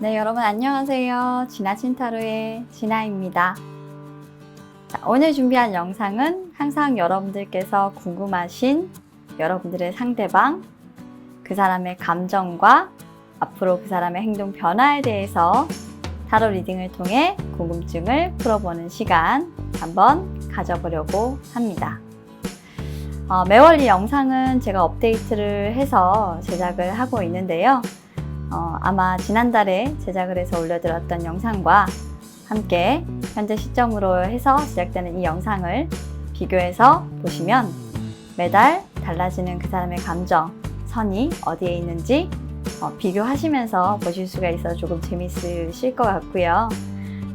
네, 여러분 안녕하세요. 지나친 타로의 진아입니다. 자, 오늘 준비한 영상은 항상 여러분들께서 궁금하신 여러분들의 상대방, 그 사람의 감정과 앞으로 그 사람의 행동 변화에 대해서 타로 리딩을 통해 궁금증을 풀어보는 시간 한번 가져보려고 합니다. 매월 이 영상은 제가 업데이트를 해서 제작을 하고 있는데요. 아마 지난달에 제작을 해서 올려드렸던 영상과 함께 현재 시점으로 해서 제작되는 이 영상을 비교해서 보시면 매달 달라지는 그 사람의 감정, 선이 어디에 있는지 비교하시면서 보실 수가 있어서 조금 재밌으실 것 같고요.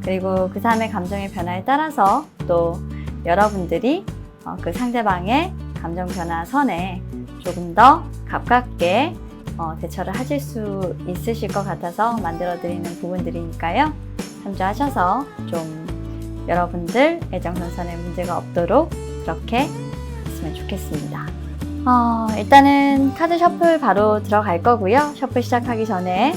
그리고 그 사람의 감정의 변화에 따라서 또 여러분들이 그 상대방의 감정 변화 선에 조금 더 가깝게 대처를 하실 수 있으실 것 같아서 만들어 드리는 부분들이니까요. 참조하셔서 좀 여러분들 애정선선에 문제가 없도록 그렇게 했으면 좋겠습니다. 일단은 카드 셔플 바로 들어갈 거고요. 셔플 시작하기 전에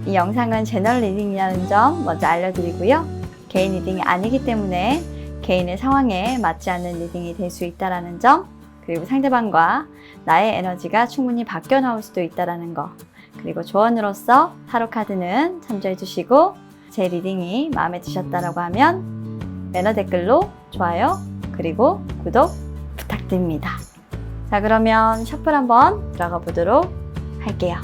이 영상은 제너럴 리딩이라는 점 먼저 알려드리고요. 개인 리딩이 아니기 때문에 개인의 상황에 맞지 않는 리딩이 될 수 있다는 점, 그리고 상대방과 나의 에너지가 충분히 바뀌어 나올 수도 있다는 거, 그리고 조언으로서 타로 카드는 참조해 주시고 제 리딩이 마음에 드셨다고 하면 매너 댓글로 좋아요 그리고 구독 부탁드립니다. 자, 그러면 셔플 한번 들어가 보도록 할게요.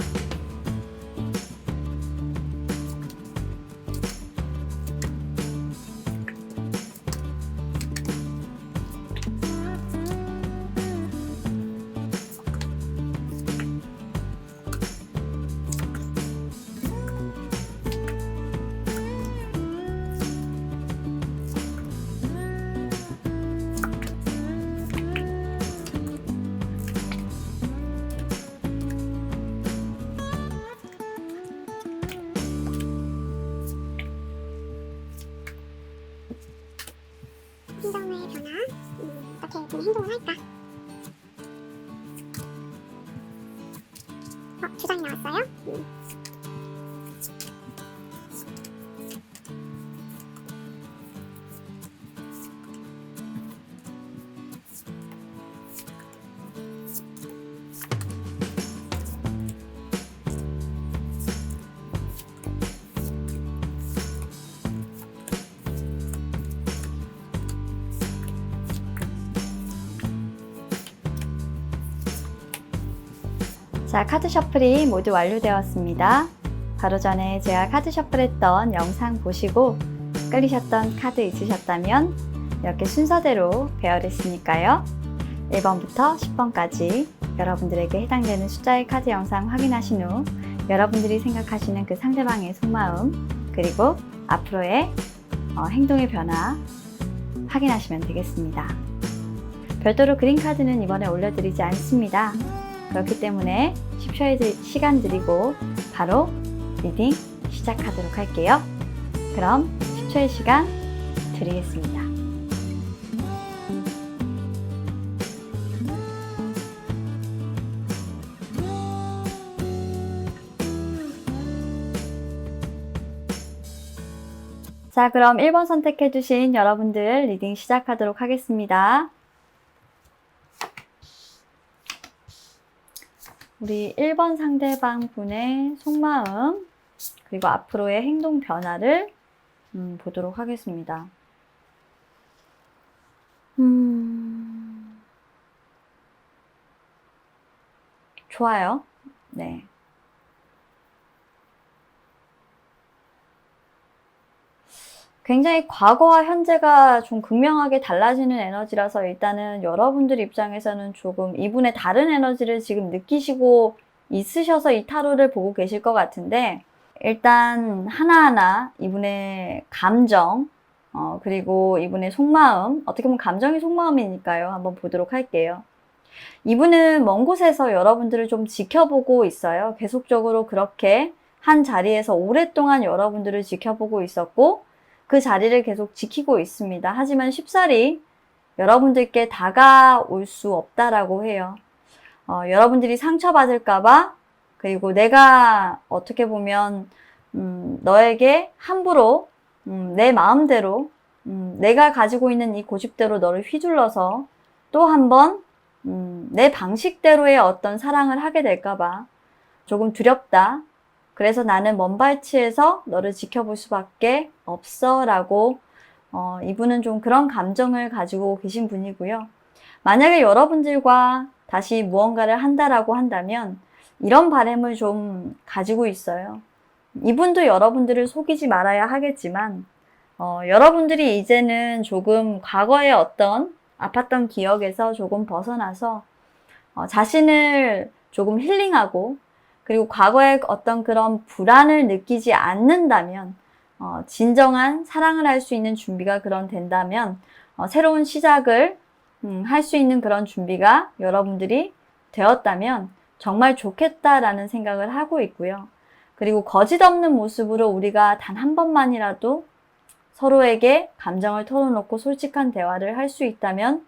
행동의 변화, 어떻게 좀 행동을 할까? 주장이 나왔어요? 자, 카드 셔플이 모두 완료되었습니다. 바로 전에 제가 카드 셔플했던 영상 보시고 끌리셨던 카드 있으셨다면 이렇게 순서대로 배열했으니까요. 1번부터 10번까지 여러분들에게 해당되는 숫자의 카드 영상 확인하신 후 여러분들이 생각하시는 그 상대방의 속마음, 그리고 앞으로의 행동의 변화 확인하시면 되겠습니다. 별도로 그린 카드는 이번에 올려드리지 않습니다. 그렇기 때문에 10초의 시간 드리고 바로 리딩 시작하도록 할게요. 그럼 10초의 시간 드리겠습니다. 자, 그럼 1번 선택해주신 여러분들 리딩 시작하도록 하겠습니다. 우리 1번 상대방 분의 속마음, 그리고 앞으로의 행동 변화를 보도록 하겠습니다. 좋아요. 네. 굉장히 과거와 현재가 좀 극명하게 달라지는 에너지라서 일단은 여러분들 입장에서는 조금 이분의 다른 에너지를 지금 느끼시고 있으셔서 이 타로를 보고 계실 것 같은데, 일단 하나하나 이분의 감정, 그리고 이분의 속마음, 어떻게 보면 감정이 속마음이니까요. 한번 보도록 할게요. 이분은 먼 곳에서 여러분들을 좀 지켜보고 있어요. 계속적으로 그렇게 한 자리에서 오랫동안 여러분들을 지켜보고 있었고 그 자리를 계속 지키고 있습니다. 하지만 쉽사리 여러분들께 다가올 수 없다라고 해요. 여러분들이 상처받을까봐, 그리고 내가 어떻게 보면 너에게 함부로 내 마음대로 내가 가지고 있는 이 고집대로 너를 휘둘러서 또 한 번 내 방식대로의 어떤 사랑을 하게 될까봐 조금 두렵다. 그래서 나는 먼발치에서 너를 지켜볼 수밖에 없어 라고 이분은 좀 그런 감정을 가지고 계신 분이고요. 만약에 여러분들과 다시 무언가를 한다라고 한다면 이런 바람을 좀 가지고 있어요. 이분도 여러분들을 속이지 말아야 하겠지만 여러분들이 이제는 조금 과거의 어떤 아팠던 기억에서 조금 벗어나서 자신을 조금 힐링하고 그리고 과거의 어떤 그런 불안을 느끼지 않는다면 진정한 사랑을 할 수 있는 준비가 그런 된다면 새로운 시작을 할 수 있는 그런 준비가 여러분들이 되었다면 정말 좋겠다라는 생각을 하고 있고요. 그리고 거짓 없는 모습으로 우리가 단 한 번만이라도 서로에게 감정을 털어놓고 솔직한 대화를 할 수 있다면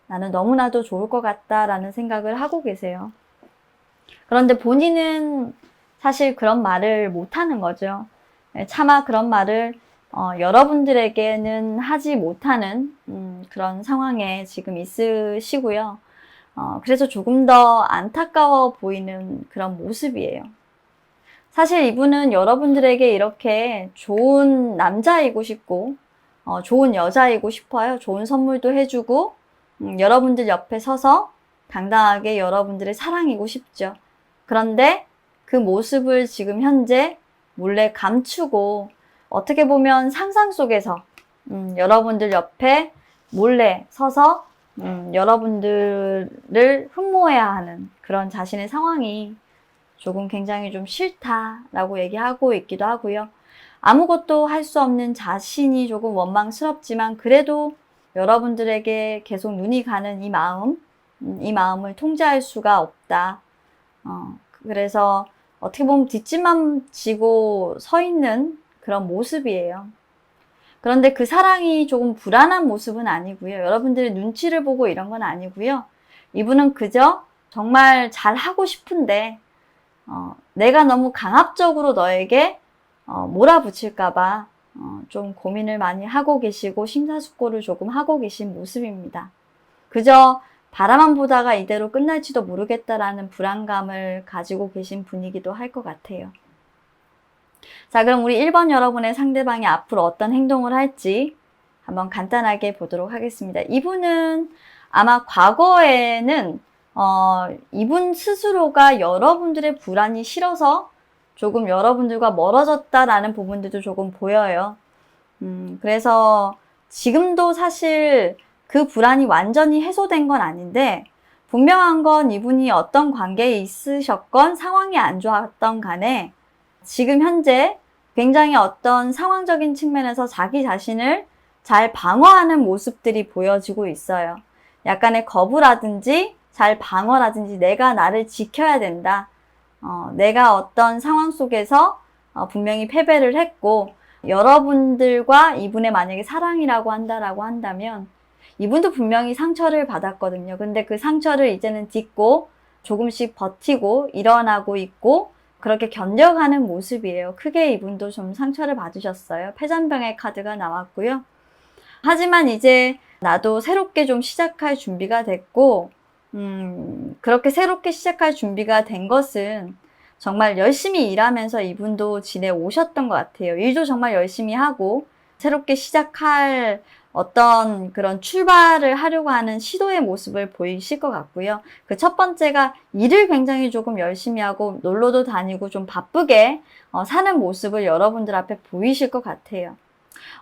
나는 너무나도 좋을 것 같다라는 생각을 하고 계세요. 그런데 본인은 사실 그런 말을 못하는 거죠. 차마 그런 말을 여러분들에게는 하지 못하는 그런 상황에 지금 있으시고요. 그래서 조금 더 안타까워 보이는 그런 모습이에요. 사실 이분은 여러분들에게 이렇게 좋은 남자이고 싶고 좋은 여자이고 싶어요. 좋은 선물도 해주고 여러분들 옆에 서서 당당하게 여러분들의 사랑이고 싶죠. 그런데 그 모습을 지금 현재 몰래 감추고 어떻게 보면 상상 속에서 여러분들 옆에 몰래 서서 여러분들을 흠모해야 하는 그런 자신의 상황이 조금 굉장히 좀 싫다라고 얘기하고 있기도 하고요. 아무것도 할 수 없는 자신이 조금 원망스럽지만 그래도 여러분들에게 계속 눈이 가는 이 마음을 통제할 수가 없다. 그래서 어떻게 보면 뒷짐만 지고 서 있는 그런 모습이에요. 그런데 그 사랑이 조금 불안한 모습은 아니고요. 여러분들의 눈치를 보고 이런 건 아니고요. 이분은 그저 정말 잘하고 싶은데 내가 너무 강압적으로 너에게 몰아붙일까봐 좀 고민을 많이 하고 계시고 심사숙고를 조금 하고 계신 모습입니다. 그저 바라만 보다가 이대로 끝날지도 모르겠다라는 불안감을 가지고 계신 분이기도 할 것 같아요. 자, 그럼 우리 1번 여러분의 상대방이 앞으로 어떤 행동을 할지 한번 간단하게 보도록 하겠습니다. 이분은 아마 과거에는 이분 스스로가 여러분들의 불안이 싫어서 조금 여러분들과 멀어졌다라는 부분들도 조금 보여요. 그래서 지금도 사실 그 불안이 완전히 해소된 건 아닌데 분명한 건 이분이 어떤 관계에 있으셨건 상황이 안 좋았던 간에 지금 현재 굉장히 어떤 상황적인 측면에서 자기 자신을 잘 방어하는 모습들이 보여지고 있어요. 약간의 거부라든지 잘 방어라든지 내가 나를 지켜야 된다. 내가 어떤 상황 속에서 분명히 패배를 했고 여러분들과 이분의 만약에 사랑이라고 한다면 이분도 분명히 상처를 받았거든요. 근데 그 상처를 이제는 딛고 조금씩 버티고 일어나고 있고 그렇게 견뎌가는 모습이에요. 크게 이분도 좀 상처를 받으셨어요. 패잔병의 카드가 나왔고요. 하지만 이제 나도 새롭게 좀 시작할 준비가 됐고 그렇게 새롭게 시작할 준비가 된 것은 정말 열심히 일하면서 이분도 지내오셨던 것 같아요. 일도 정말 열심히 하고 새롭게 시작할 어떤 그런 출발을 하려고 하는 시도의 모습을 보이실 것 같고요. 그 첫 번째가 일을 굉장히 조금 열심히 하고 놀러도 다니고 좀 바쁘게 사는 모습을 여러분들 앞에 보이실 것 같아요.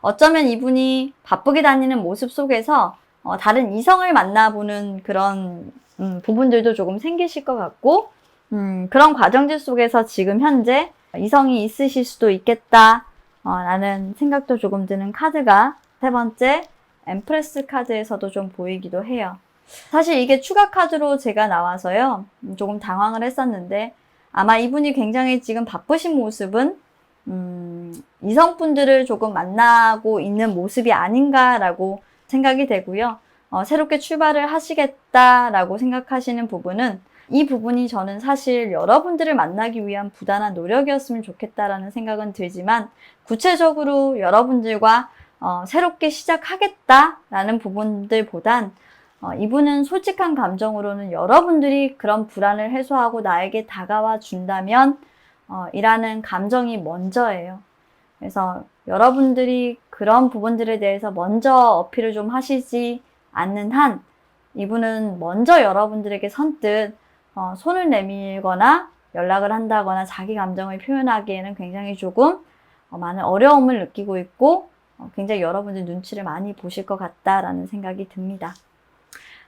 어쩌면 이분이 바쁘게 다니는 모습 속에서 다른 이성을 만나보는 그런 부분들도 조금 생기실 것 같고 그런 과정들 속에서 지금 현재 이성이 있으실 수도 있겠다 라는 생각도 조금 드는 카드가 세 번째 엠프레스 카드에서도 좀 보이기도 해요. 사실 이게 추가 카드로 제가 나와서요 조금 당황을 했었는데 아마 이분이 굉장히 지금 바쁘신 모습은 이성분들을 조금 만나고 있는 모습이 아닌가라고 생각이 되고요. 새롭게 출발을 하시겠다라고 생각하시는 부분은 이 부분이 저는 사실 여러분들을 만나기 위한 부단한 노력이었으면 좋겠다라는 생각은 들지만 구체적으로 여러분들과 새롭게 시작하겠다라는 부분들보단 이분은 솔직한 감정으로는 여러분들이 그런 불안을 해소하고 나에게 다가와 준다면 이라는 감정이 먼저예요. 그래서 여러분들이 그런 부분들에 대해서 먼저 어필을 좀 하시지 않는 한 이분은 먼저 여러분들에게 선뜻 손을 내밀거나 연락을 한다거나 자기 감정을 표현하기에는 굉장히 조금 많은 어려움을 느끼고 있고 굉장히 여러분들 눈치를 많이 보실 것 같다라는 생각이 듭니다.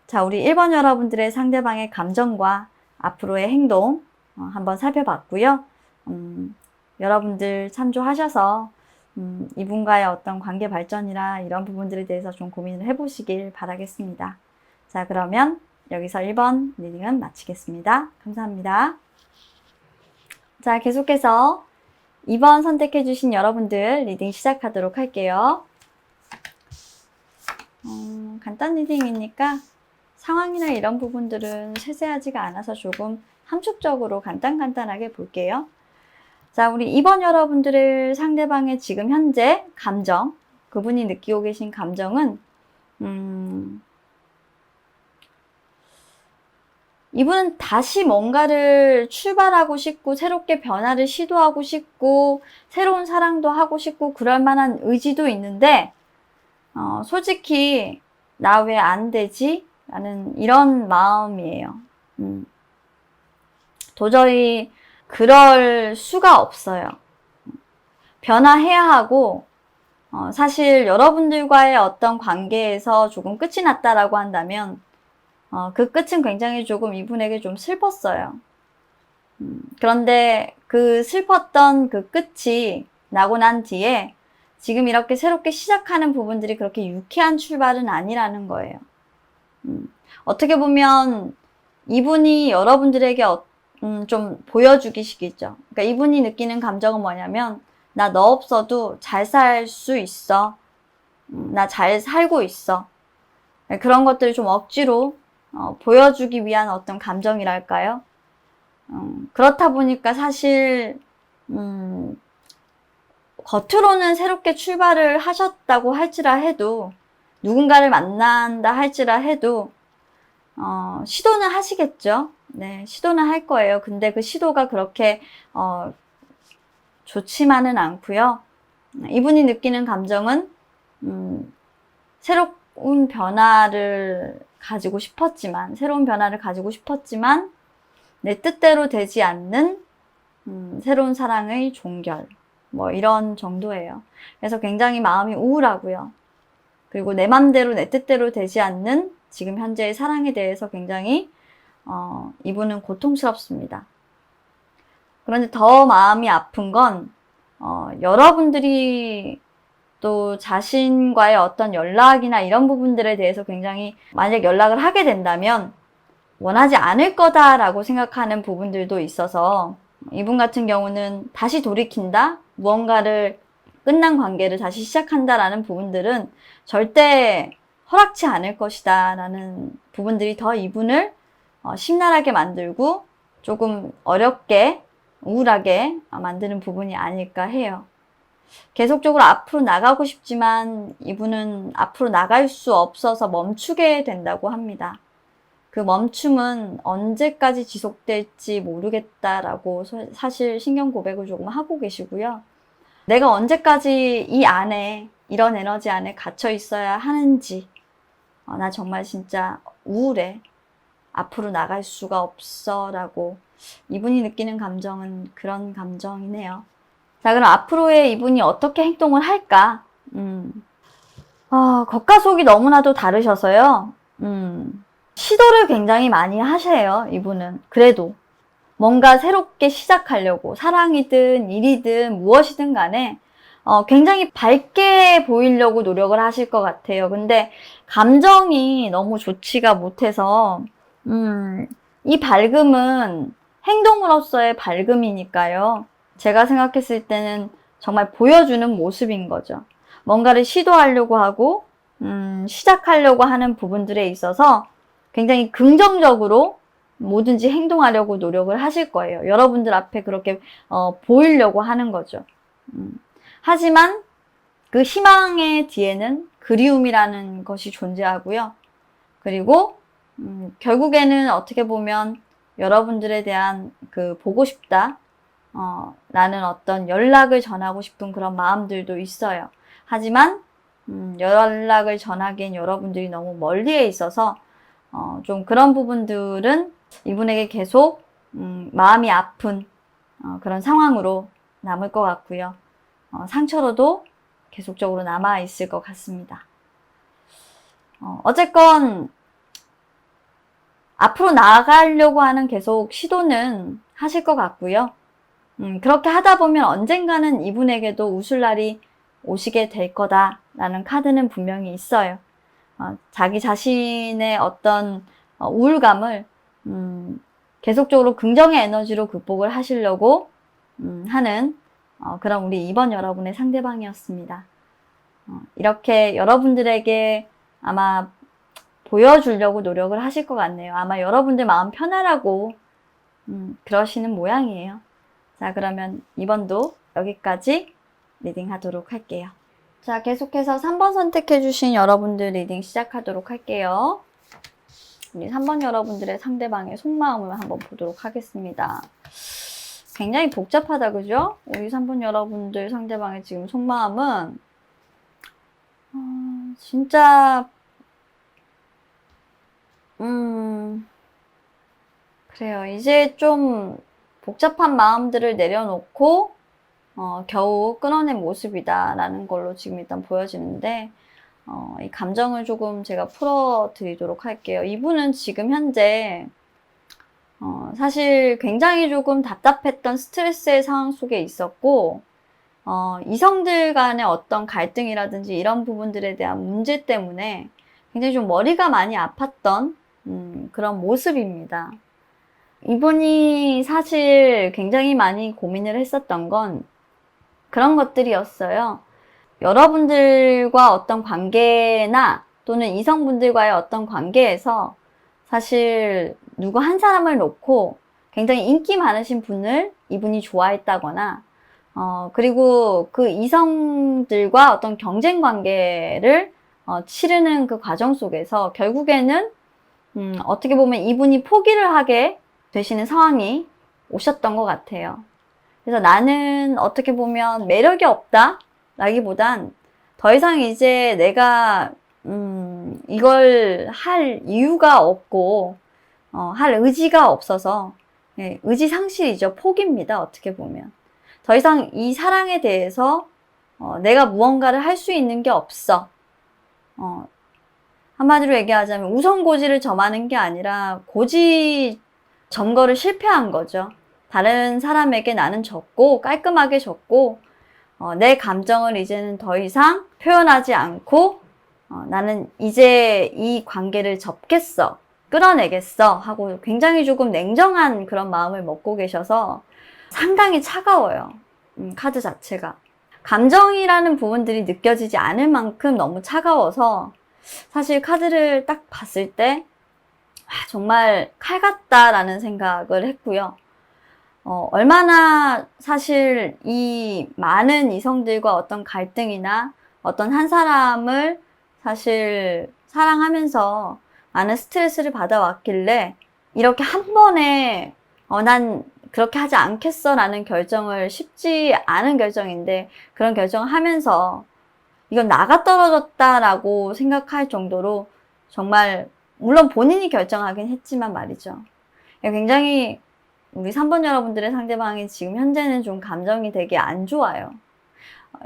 자, 우리 1번 여러분들의 상대방의 감정과 앞으로의 행동 한번 살펴봤고요. 여러분들 참조하셔서 이분과의 어떤 관계 발전이나 이런 부분들에 대해서 좀 고민을 해보시길 바라겠습니다. 자, 그러면 여기서 1번 리딩은 마치겠습니다. 감사합니다. 자, 계속해서 2번 선택해주신 여러분들 리딩 시작하도록 할게요. 간단 리딩이니까 상황이나 이런 부분들은 세세하지가 않아서 조금 함축적으로 간단하게 볼게요. 자, 우리 2번 여러분들의 상대방의 지금 현재 감정, 그분이 느끼고 계신 감정은 이분은 다시 뭔가를 출발하고 싶고 새롭게 변화를 시도하고 싶고 새로운 사랑도 하고 싶고 그럴 만한 의지도 있는데 솔직히 나 왜 안 되지? 라는 이런 마음이에요. 도저히 그럴 수가 없어요. 변화해야 하고 사실 여러분들과의 어떤 관계에서 조금 끝이 났다라고 한다면 그 끝은 굉장히 조금 이분에게 좀 슬펐어요. 그런데 그 슬펐던 그 끝이 나고 난 뒤에 지금 이렇게 새롭게 시작하는 부분들이 그렇게 유쾌한 출발은 아니라는 거예요. 어떻게 보면 이분이 여러분들에게 좀 보여주기식이죠. 그러니까 이분이 느끼는 감정은 뭐냐면 나 너 없어도 잘 살 수 있어. 나 잘 살고 있어. 그런 것들을 좀 억지로 보여주기 위한 어떤 감정이랄까요? 그렇다 보니까 사실 겉으로는 새롭게 출발을 하셨다고 할지라 해도 누군가를 만난다 할지라 해도 시도는 하시겠죠. 네, 시도는 할 거예요. 근데 그 시도가 그렇게 좋지만은 않고요. 이분이 느끼는 감정은 새로운 변화를 가지고 싶었지만 내 뜻대로 되지 않는 새로운 사랑의 종결 뭐 이런 정도예요. 그래서 굉장히 마음이 우울하고요. 그리고 내 맘대로 내 뜻대로 되지 않는 지금 현재의 사랑에 대해서 굉장히 이분은 고통스럽습니다. 그런데 더 마음이 아픈 건 여러분들이 또 자신과의 어떤 연락이나 이런 부분들에 대해서 굉장히 만약 연락을 하게 된다면 원하지 않을 거다라고 생각하는 부분들도 있어서 이분 같은 경우는 다시 돌이킨다? 무언가를 끝난 관계를 다시 시작한다라는 부분들은 절대 허락치 않을 것이다 라는 부분들이 더 이분을 심란하게 만들고 조금 어렵게 우울하게 만드는 부분이 아닐까 해요. 계속적으로 앞으로 나가고 싶지만 이분은 앞으로 나갈 수 없어서 멈추게 된다고 합니다. 그 멈춤은 언제까지 지속될지 모르겠다라고 사실 신경 고백을 조금 하고 계시고요. 내가 언제까지 이 안에 이런 에너지 안에 갇혀 있어야 하는지 나 정말 진짜 우울해. 앞으로 나갈 수가 없어 라고 이분이 느끼는 감정은 그런 감정이네요. 자, 그럼 앞으로의 이분이 어떻게 행동을 할까? 겉과 속이 너무나도 다르셔서요. 시도를 굉장히 많이 하세요, 이분은. 그래도 뭔가 새롭게 시작하려고 사랑이든 일이든 무엇이든 간에 굉장히 밝게 보이려고 노력을 하실 것 같아요. 근데 감정이 너무 좋지가 못해서 이 밝음은 행동으로서의 밝음이니까요. 제가 생각했을 때는 정말 보여주는 모습인 거죠. 뭔가를 시도하려고 하고 시작하려고 하는 부분들에 있어서 굉장히 긍정적으로 뭐든지 행동하려고 노력을 하실 거예요. 여러분들 앞에 그렇게 보이려고 하는 거죠. 하지만 그 희망의 뒤에는 그리움이라는 것이 존재하고요. 그리고 결국에는 어떻게 보면 여러분들에 대한 그 보고 싶다 라는 어떤 연락을 전하고 싶은 그런 마음들도 있어요. 하지만 연락을 전하기엔 여러분들이 너무 멀리에 있어서 좀 그런 부분들은 이분에게 계속 마음이 아픈 그런 상황으로 남을 것 같고요. 상처로도 계속적으로 남아 있을 것 같습니다. 어쨌건 앞으로 나아가려고 하는 계속 시도는 하실 것 같고요. 그렇게 하다 보면 언젠가는 이분에게도 웃을 날이 오시게 될 거다라는 카드는 분명히 있어요. 자기 자신의 어떤 우울감을 계속적으로 긍정의 에너지로 극복을 하시려고 하는 그런 우리 2번 여러분의 상대방이었습니다. 이렇게 여러분들에게 아마 보여주려고 노력을 하실 것 같네요. 아마 여러분들 마음 편하라고 그러시는 모양이에요. 자, 그러면 2번도 여기까지 리딩 하도록 할게요. 자, 계속해서 3번 선택해 주신 여러분들 리딩 시작하도록 할게요. 우리 3번 여러분들의 상대방의 속마음을 한번 보도록 하겠습니다. 굉장히 복잡하다, 그죠? 우리 3번 여러분들 상대방의 지금 속마음은 진짜 그래요. 이제 좀 복잡한 마음들을 내려놓고 겨우 끊어낸 모습이다라는 걸로 지금 일단 보여지는데 이 감정을 조금 제가 풀어드리도록 할게요. 이분은 지금 현재 사실 굉장히 조금 답답했던 스트레스의 상황 속에 있었고 이성들 간의 어떤 갈등이라든지 이런 부분들에 대한 문제 때문에 굉장히 좀 머리가 많이 아팠던 그런 모습입니다. 이분이 사실 굉장히 많이 고민을 했었던 건 그런 것들이었어요. 여러분들과 어떤 관계나 또는 이성분들과의 어떤 관계에서 사실 누구 한 사람을 놓고 굉장히 인기 많으신 분을 이분이 좋아했다거나 그리고 그 이성들과 어떤 경쟁 관계를 치르는 그 과정 속에서 결국에는 어떻게 보면 이분이 포기를 하게 되시는 상황이 오셨던 것 같아요. 그래서 나는 어떻게 보면 매력이 없다 라기보단 더 이상 이제 내가 이걸 할 이유가 없고 할 의지가 없어서 의지 상실이죠. 포기입니다. 어떻게 보면 더 이상 이 사랑에 대해서 내가 무언가를 할 수 있는 게 없어. 한마디로 얘기하자면 우선고지를 점하는 게 아니라 고지 점거를 실패한 거죠. 다른 사람에게 나는 졌고 깔끔하게 졌고 내 감정을 이제는 더 이상 표현하지 않고 나는 이제 이 관계를 접겠어, 끌어내겠어 하고 굉장히 조금 냉정한 그런 마음을 먹고 계셔서 상당히 차가워요. 카드 자체가. 감정이라는 부분들이 느껴지지 않을 만큼 너무 차가워서 사실 카드를 딱 봤을 때 정말 칼 같다라는 생각을 했고요. 얼마나 사실 이 많은 이성들과 어떤 갈등이나 어떤 한 사람을 사실 사랑하면서 많은 스트레스를 받아왔길래 이렇게 한 번에 난 그렇게 하지 않겠어 라는 결정을 쉽지 않은 결정인데 그런 결정을 하면서 이건 나가 떨어졌다라고 생각할 정도로 정말 물론 본인이 결정하긴 했지만 말이죠. 굉장히 우리 3번 여러분들의 상대방이 지금 현재는 좀 감정이 되게 안 좋아요.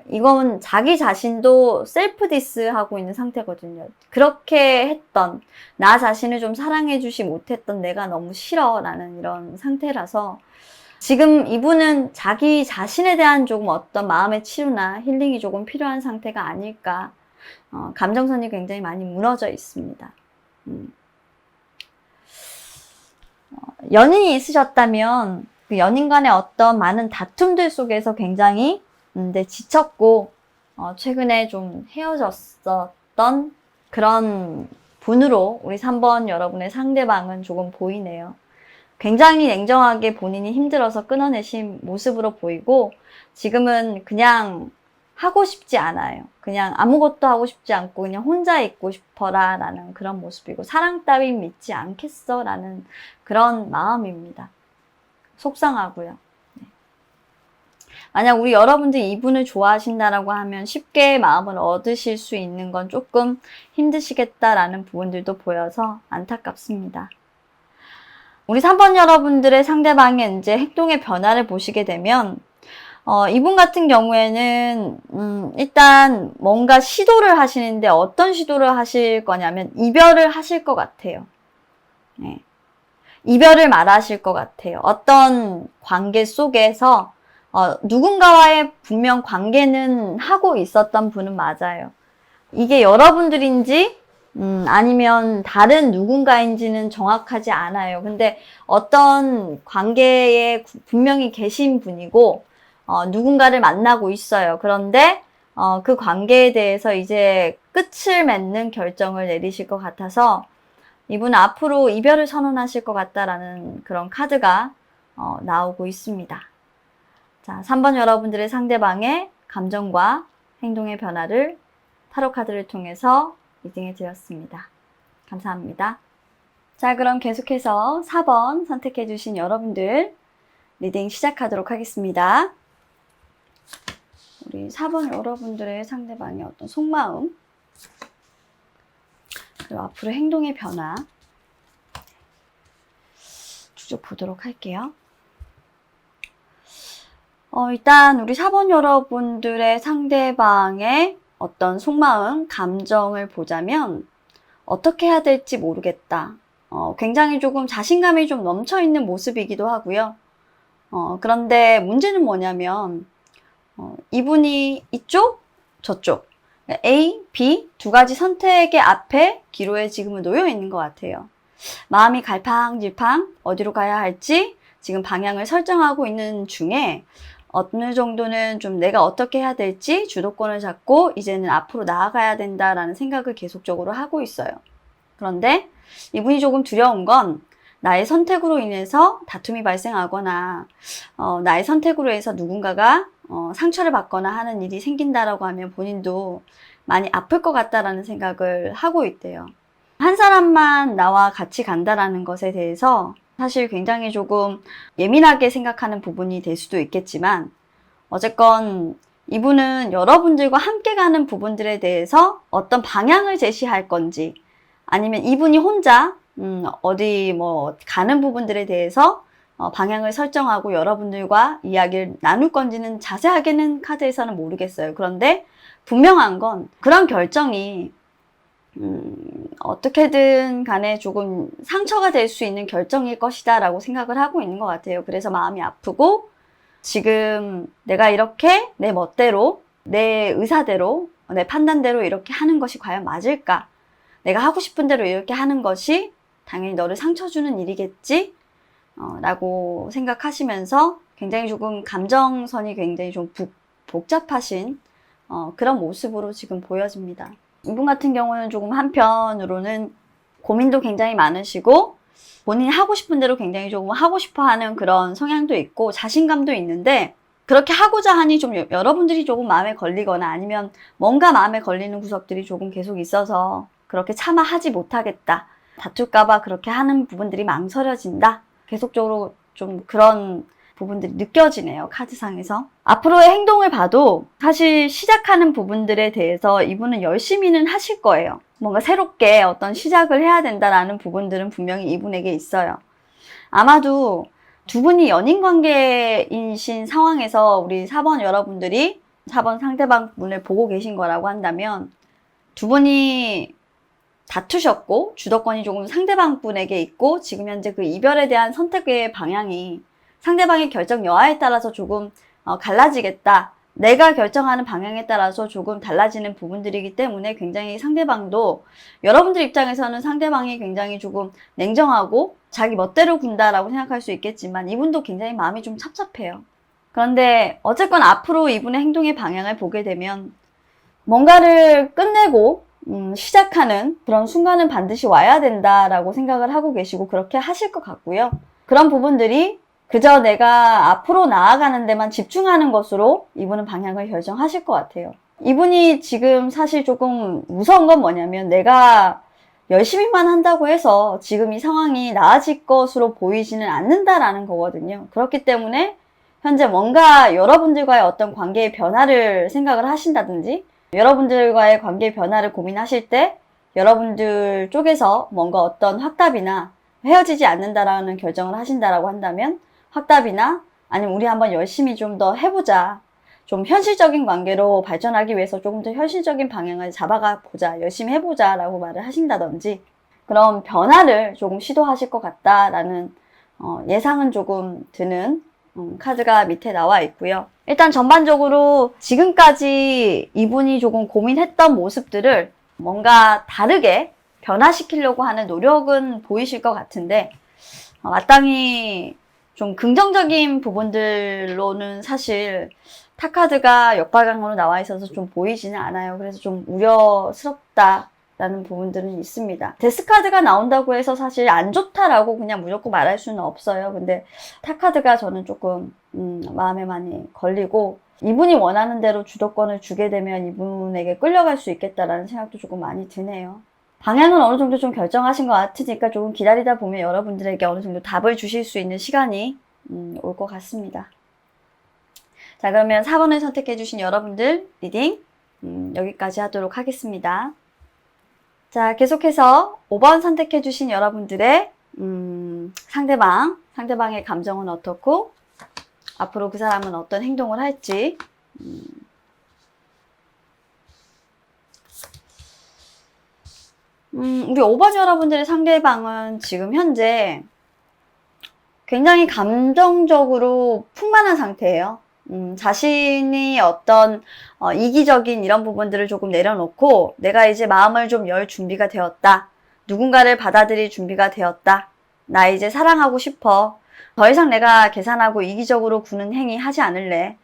이건 자기 자신도 셀프 디스하고 있는 상태거든요. 그렇게 했던 나 자신을 좀 사랑해주지 못했던 내가 너무 싫어 라는 이런 상태라서 지금 이분은 자기 자신에 대한 조금 어떤 마음의 치유나 힐링이 조금 필요한 상태가 아닐까. 감정선이 굉장히 많이 무너져 있습니다. 연인이 있으셨다면 그 연인 간의 어떤 많은 다툼들 속에서 굉장히 지쳤고 최근에 좀 헤어졌었던 그런 분으로 우리 3번 여러분의 상대방은 조금 보이네요. 굉장히 냉정하게 본인이 힘들어서 끊어내신 모습으로 보이고 지금은 그냥 하고 싶지 않아요. 그냥 아무것도 하고 싶지 않고 그냥 혼자 있고 싶어라 라는 그런 모습이고 사랑 따윈 믿지 않겠어 라는 그런 마음입니다. 속상하고요. 네. 만약 우리 여러분들이 이분을 좋아하신다라고 하면 쉽게 마음을 얻으실 수 있는 건 조금 힘드시겠다라는 부분들도 보여서 안타깝습니다. 우리 3번 여러분들의 상대방의 이제 행동의 변화를 보시게 되면 이분 같은 경우에는 일단 뭔가 시도를 하시는데 어떤 시도를 하실 거냐면 이별을 하실 것 같아요. 네. 이별을 말하실 것 같아요. 어떤 관계 속에서 누군가와의 분명 관계는 하고 있었던 분은 맞아요. 이게 여러분들인지 아니면 다른 누군가인지는 정확하지 않아요. 근데 어떤 관계에 분명히 계신 분이고 누군가를 만나고 있어요. 그런데 그 관계에 대해서 이제 끝을 맺는 결정을 내리실 것 같아서 이분은 앞으로 이별을 선언하실 것 같다라는 그런 카드가 나오고 있습니다. 자, 3번 여러분들의 상대방의 감정과 행동의 변화를 타로 카드를 통해서 리딩해 드렸습니다. 감사합니다. 자, 그럼 계속해서 4번 선택해 주신 여러분들 리딩 시작하도록 하겠습니다. 우리 4번 여러분들의 상대방의 어떤 속마음 그리고 앞으로 행동의 변화 쭉 보도록 할게요. 일단 우리 4번 여러분들의 상대방의 어떤 속마음, 감정을 보자면 어떻게 해야 될지 모르겠다. 굉장히 조금 자신감이 좀 넘쳐있는 모습이기도 하고요. 그런데 문제는 뭐냐면 이분이 이쪽, 저쪽 A, B 두 가지 선택의 앞에 기로에 지금은 놓여 있는 것 같아요. 마음이 갈팡질팡 어디로 가야 할지 지금 방향을 설정하고 있는 중에 어느 정도는 좀 내가 어떻게 해야 될지 주도권을 잡고 이제는 앞으로 나아가야 된다라는 생각을 계속적으로 하고 있어요. 그런데 이분이 조금 두려운 건 나의 선택으로 인해서 다툼이 발생하거나 나의 선택으로 해서 누군가가 상처를 받거나 하는 일이 생긴다라고 하면 본인도 많이 아플 것 같다라는 생각을 하고 있대요. 한 사람만 나와 같이 간다라는 것에 대해서 사실 굉장히 조금 예민하게 생각하는 부분이 될 수도 있겠지만 어쨌건 이분은 여러분들과 함께 가는 부분들에 대해서 어떤 방향을 제시할 건지 아니면 이분이 혼자 어디 뭐 가는 부분들에 대해서 방향을 설정하고 여러분들과 이야기를 나눌 건지는 자세하게는 카드에서는 모르겠어요. 그런데 분명한 건 그런 결정이 어떻게든 간에 조금 상처가 될 수 있는 결정일 것이다 라고 생각을 하고 있는 것 같아요. 그래서 마음이 아프고 지금 내가 이렇게 내 멋대로 내 의사대로 내 판단대로 이렇게 하는 것이 과연 맞을까? 내가 하고 싶은 대로 이렇게 하는 것이 당연히 너를 상처 주는 일이겠지? 라고 생각하시면서 굉장히 조금 감정선이 굉장히 좀 복잡하신 그런 모습으로 지금 보여집니다. 이분 같은 경우는 조금 한편으로는 고민도 굉장히 많으시고 본인이 하고 싶은 대로 굉장히 조금 하고 싶어 하는 그런 성향도 있고 자신감도 있는데 그렇게 하고자 하니 좀 여러분들이 조금 마음에 걸리거나 아니면 뭔가 마음에 걸리는 구석들이 조금 계속 있어서 그렇게 차마 하지 못하겠다. 다툴까봐 그렇게 하는 부분들이 망설여진다. 계속적으로 좀 그런 부분들이 느껴지네요. 카드상에서. 앞으로의 행동을 봐도 사실 시작하는 부분들에 대해서 이분은 열심히는 하실 거예요. 뭔가 새롭게 어떤 시작을 해야 된다라는 부분들은 분명히 이분에게 있어요. 아마도 두 분이 연인 관계이신 상황에서 우리 4번 여러분들이 4번 상대방 분을 보고 계신 거라고 한다면 두 분이 다투셨고 주도권이 조금 상대방 분에게 있고 지금 현재 그 이별에 대한 선택의 방향이 상대방의 결정 여하에 따라서 조금 갈라지겠다. 내가 결정하는 방향에 따라서 조금 달라지는 부분들이기 때문에 굉장히 상대방도 여러분들 입장에서는 상대방이 굉장히 조금 냉정하고 자기 멋대로 군다라고 생각할 수 있겠지만 이분도 굉장히 마음이 좀 찹찹해요. 그런데 어쨌건 앞으로 이분의 행동의 방향을 보게 되면 뭔가를 끝내고 시작하는 그런 순간은 반드시 와야 된다라고 생각을 하고 계시고 그렇게 하실 것 같고요. 그런 부분들이 그저 내가 앞으로 나아가는 데만 집중하는 것으로 이분은 방향을 결정하실 것 같아요. 이분이 지금 사실 조금 무서운 건 뭐냐면 내가 열심히만 한다고 해서 지금 이 상황이 나아질 것으로 보이지는 않는다라는 거거든요. 그렇기 때문에 현재 뭔가 여러분들과의 어떤 관계의 변화를 생각을 하신다든지 여러분들과의 관계의 변화를 고민하실 때 여러분들 쪽에서 뭔가 어떤 확답이나 헤어지지 않는다라는 결정을 하신다라고 한다면 확답이나 아니면 우리 한번 열심히 좀 더 해보자. 좀 현실적인 관계로 발전하기 위해서 조금 더 현실적인 방향을 잡아가 보자. 열심히 해보자 라고 말을 하신다든지 그런 변화를 조금 시도하실 것 같다라는 예상은 조금 드는 카드가 밑에 나와 있고요. 일단 전반적으로 지금까지 이분이 조금 고민했던 모습들을 뭔가 다르게 변화시키려고 하는 노력은 보이실 것 같은데 마땅히 좀 긍정적인 부분들로는 사실 타카드가 역발강으로 나와 있어서 좀 보이지는 않아요. 그래서 좀 우려스럽다라는 부분들은 있습니다. 데스카드가 나온다고 해서 사실 안 좋다라고 그냥 무조건 말할 수는 없어요. 근데 타카드가 저는 조금 마음에 많이 걸리고 이분이 원하는 대로 주도권을 주게 되면 이분에게 끌려갈 수 있겠다라는 생각도 조금 많이 드네요. 방향은 어느 정도 좀 결정하신 것 같으니까 조금 기다리다 보면 여러분들에게 어느 정도 답을 주실 수 있는 시간이 올 것 같습니다. 자, 그러면 4번을 선택해 주신 여러분들 리딩 여기까지 하도록 하겠습니다. 자, 계속해서 5번 선택해 주신 여러분들의 상대방의 감정은 어떻고 앞으로 그 사람은 어떤 행동을 할지 우리 5번 여러분들의 상대방은 지금 현재 굉장히 감정적으로 풍만한 상태예요. 자신이 어떤 이기적인 이런 부분들을 조금 내려놓고 내가 이제 마음을 좀 열 준비가 되었다. 누군가를 받아들일 준비가 되었다. 나 이제 사랑하고 싶어. 더 이상 내가 계산하고 이기적으로 구는 행위 하지 않을래.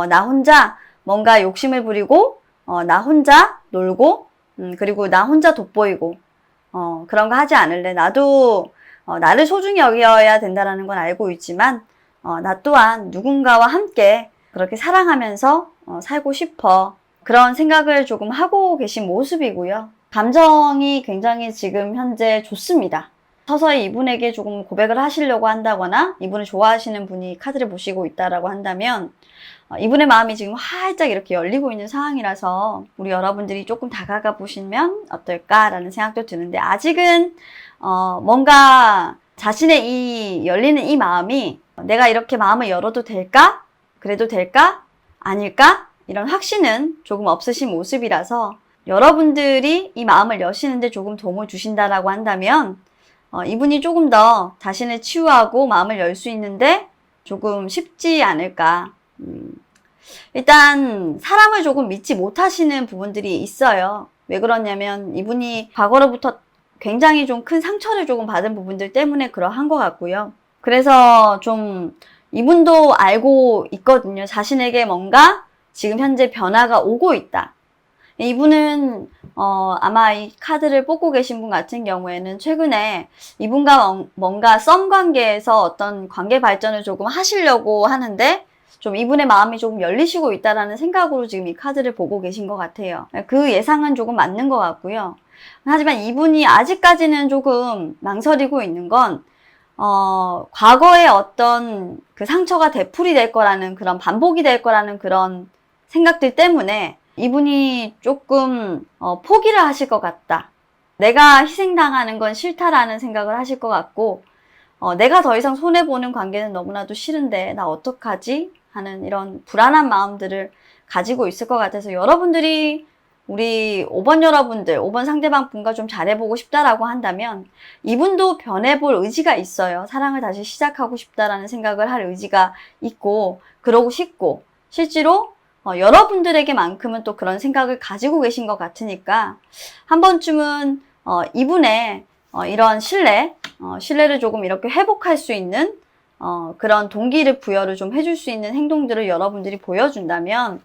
나 혼자 뭔가 욕심을 부리고 나 혼자 놀고 그리고 나 혼자 돋보이고 그런 거 하지 않을래. 나도 나를 소중히 여겨야 된다는 건 알고 있지만 나 또한 누군가와 함께 그렇게 사랑하면서 살고 싶어. 그런 생각을 조금 하고 계신 모습이고요. 감정이 굉장히 지금 현재 좋습니다. 서서히 이분에게 조금 고백을 하시려고 한다거나 이분을 좋아하시는 분이 카드를 보시고 있다라고 한다면 이분의 마음이 지금 활짝 이렇게 열리고 있는 상황이라서 우리 여러분들이 조금 다가가 보시면 어떨까라는 생각도 드는데 아직은 뭔가 자신의 이 열리는 이 마음이 내가 이렇게 마음을 열어도 될까? 그래도 될까? 아닐까? 이런 확신은 조금 없으신 모습이라서 여러분들이 이 마음을 여시는데 조금 도움을 주신다라고 한다면 이분이 조금 더 자신을 치유하고 마음을 열 수 있는데 조금 쉽지 않을까. 일단 사람을 조금 믿지 못하시는 부분들이 있어요. 왜 그러냐면 이분이 과거로부터 굉장히 좀 큰 상처를 조금 받은 부분들 때문에 그러한 것 같고요. 그래서 좀 이분도 알고 있거든요. 자신에게 뭔가 지금 현재 변화가 오고 있다. 이분은 아마 이 카드를 뽑고 계신 분 같은 경우에는 최근에 이분과 뭔가 썸 관계에서 어떤 관계 발전을 조금 하시려고 하는데 좀 이분의 마음이 조금 열리시고 있다라는 생각으로 지금 이 카드를 보고 계신 것 같아요. 그 예상은 조금 맞는 것 같고요. 하지만 이분이 아직까지는 조금 망설이고 있는 건 과거의 어떤 그 상처가 되풀이 될 거라는 그런 반복이 될 거라는 그런 생각들 때문에 이분이 조금 포기를 하실 것 같다. 내가 희생당하는 건 싫다라는 생각을 하실 것 같고 내가 더 이상 손해보는 관계는 너무나도 싫은데 나 어떡하지? 하는 이런 불안한 마음들을 가지고 있을 것 같아서 여러분들이 우리 5번 여러분들, 5번 상대방 분과 좀 잘해보고 싶다라고 한다면 이분도 변해볼 의지가 있어요. 사랑을 다시 시작하고 싶다라는 생각을 할 의지가 있고 그러고 싶고 실제로 여러분들에게만큼은 또 그런 생각을 가지고 계신 것 같으니까 한 번쯤은 이분의 이런 신뢰를 조금 이렇게 회복할 수 있는 그런 동기를 부여를 좀 해줄 수 있는 행동들을 여러분들이 보여준다면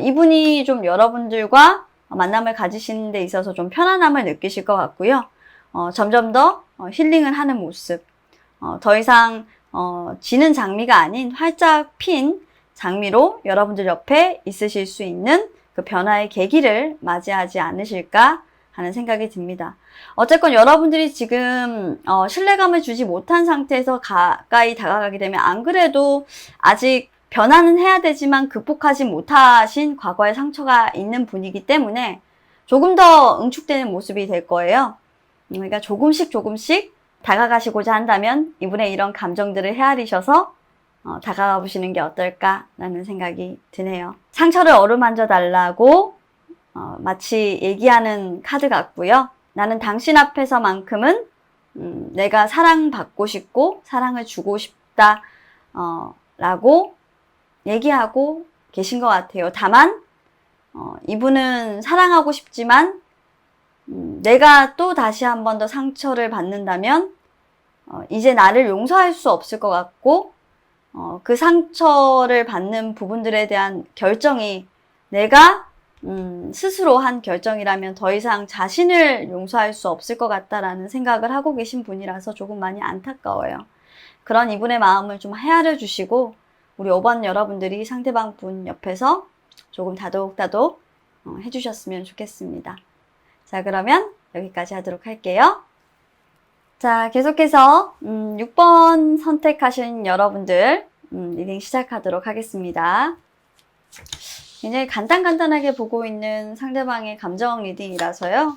이분이 좀 여러분들과 만남을 가지시는 데 있어서 좀 편안함을 느끼실 것 같고요. 점점 더 힐링을 하는 모습, 더 이상 지는 장미가 아닌 활짝 핀 장미로 여러분들 옆에 있으실 수 있는 그 변화의 계기를 맞이하지 않으실까 하는 생각이 듭니다. 어쨌건 여러분들이 지금 신뢰감을 주지 못한 상태에서 가까이 다가가게 되면 안 그래도 아직 변화는 해야 되지만 극복하지 못하신 과거의 상처가 있는 분이기 때문에 조금 더 응축되는 모습이 될 거예요. 그러니까 조금씩 다가가시고자 한다면 이분의 이런 감정들을 헤아리셔서 다가가 보시는 게 어떨까라는 생각이 드네요. 상처를 어루만져 달라고 마치 얘기하는 카드 같고요. 나는 당신 앞에서만큼은 내가 사랑받고 싶고 사랑을 주고 싶다 라고 얘기하고 계신 것 같아요. 다만 이분은 사랑하고 싶지만 내가 또 다시 한 번 더 상처를 받는다면 이제 나를 용서할 수 없을 것 같고 그 상처를 받는 부분들에 대한 결정이 내가 스스로 한 결정이라면 더 이상 자신을 용서할 수 없을 것 같다라는 생각을 하고 계신 분이라서 조금 많이 안타까워요. 그런 이분의 마음을 좀 헤아려 주시고 우리 5번 여러분들이 상대방 분 옆에서 조금 다독다독 해주셨으면 좋겠습니다. 자, 그러면 여기까지 하도록 할게요. 자, 계속해서 6번 선택하신 여러분들 리딩 시작하도록 하겠습니다. 굉장히 간단하게 보고 있는 상대방의 감정 리딩이라서요.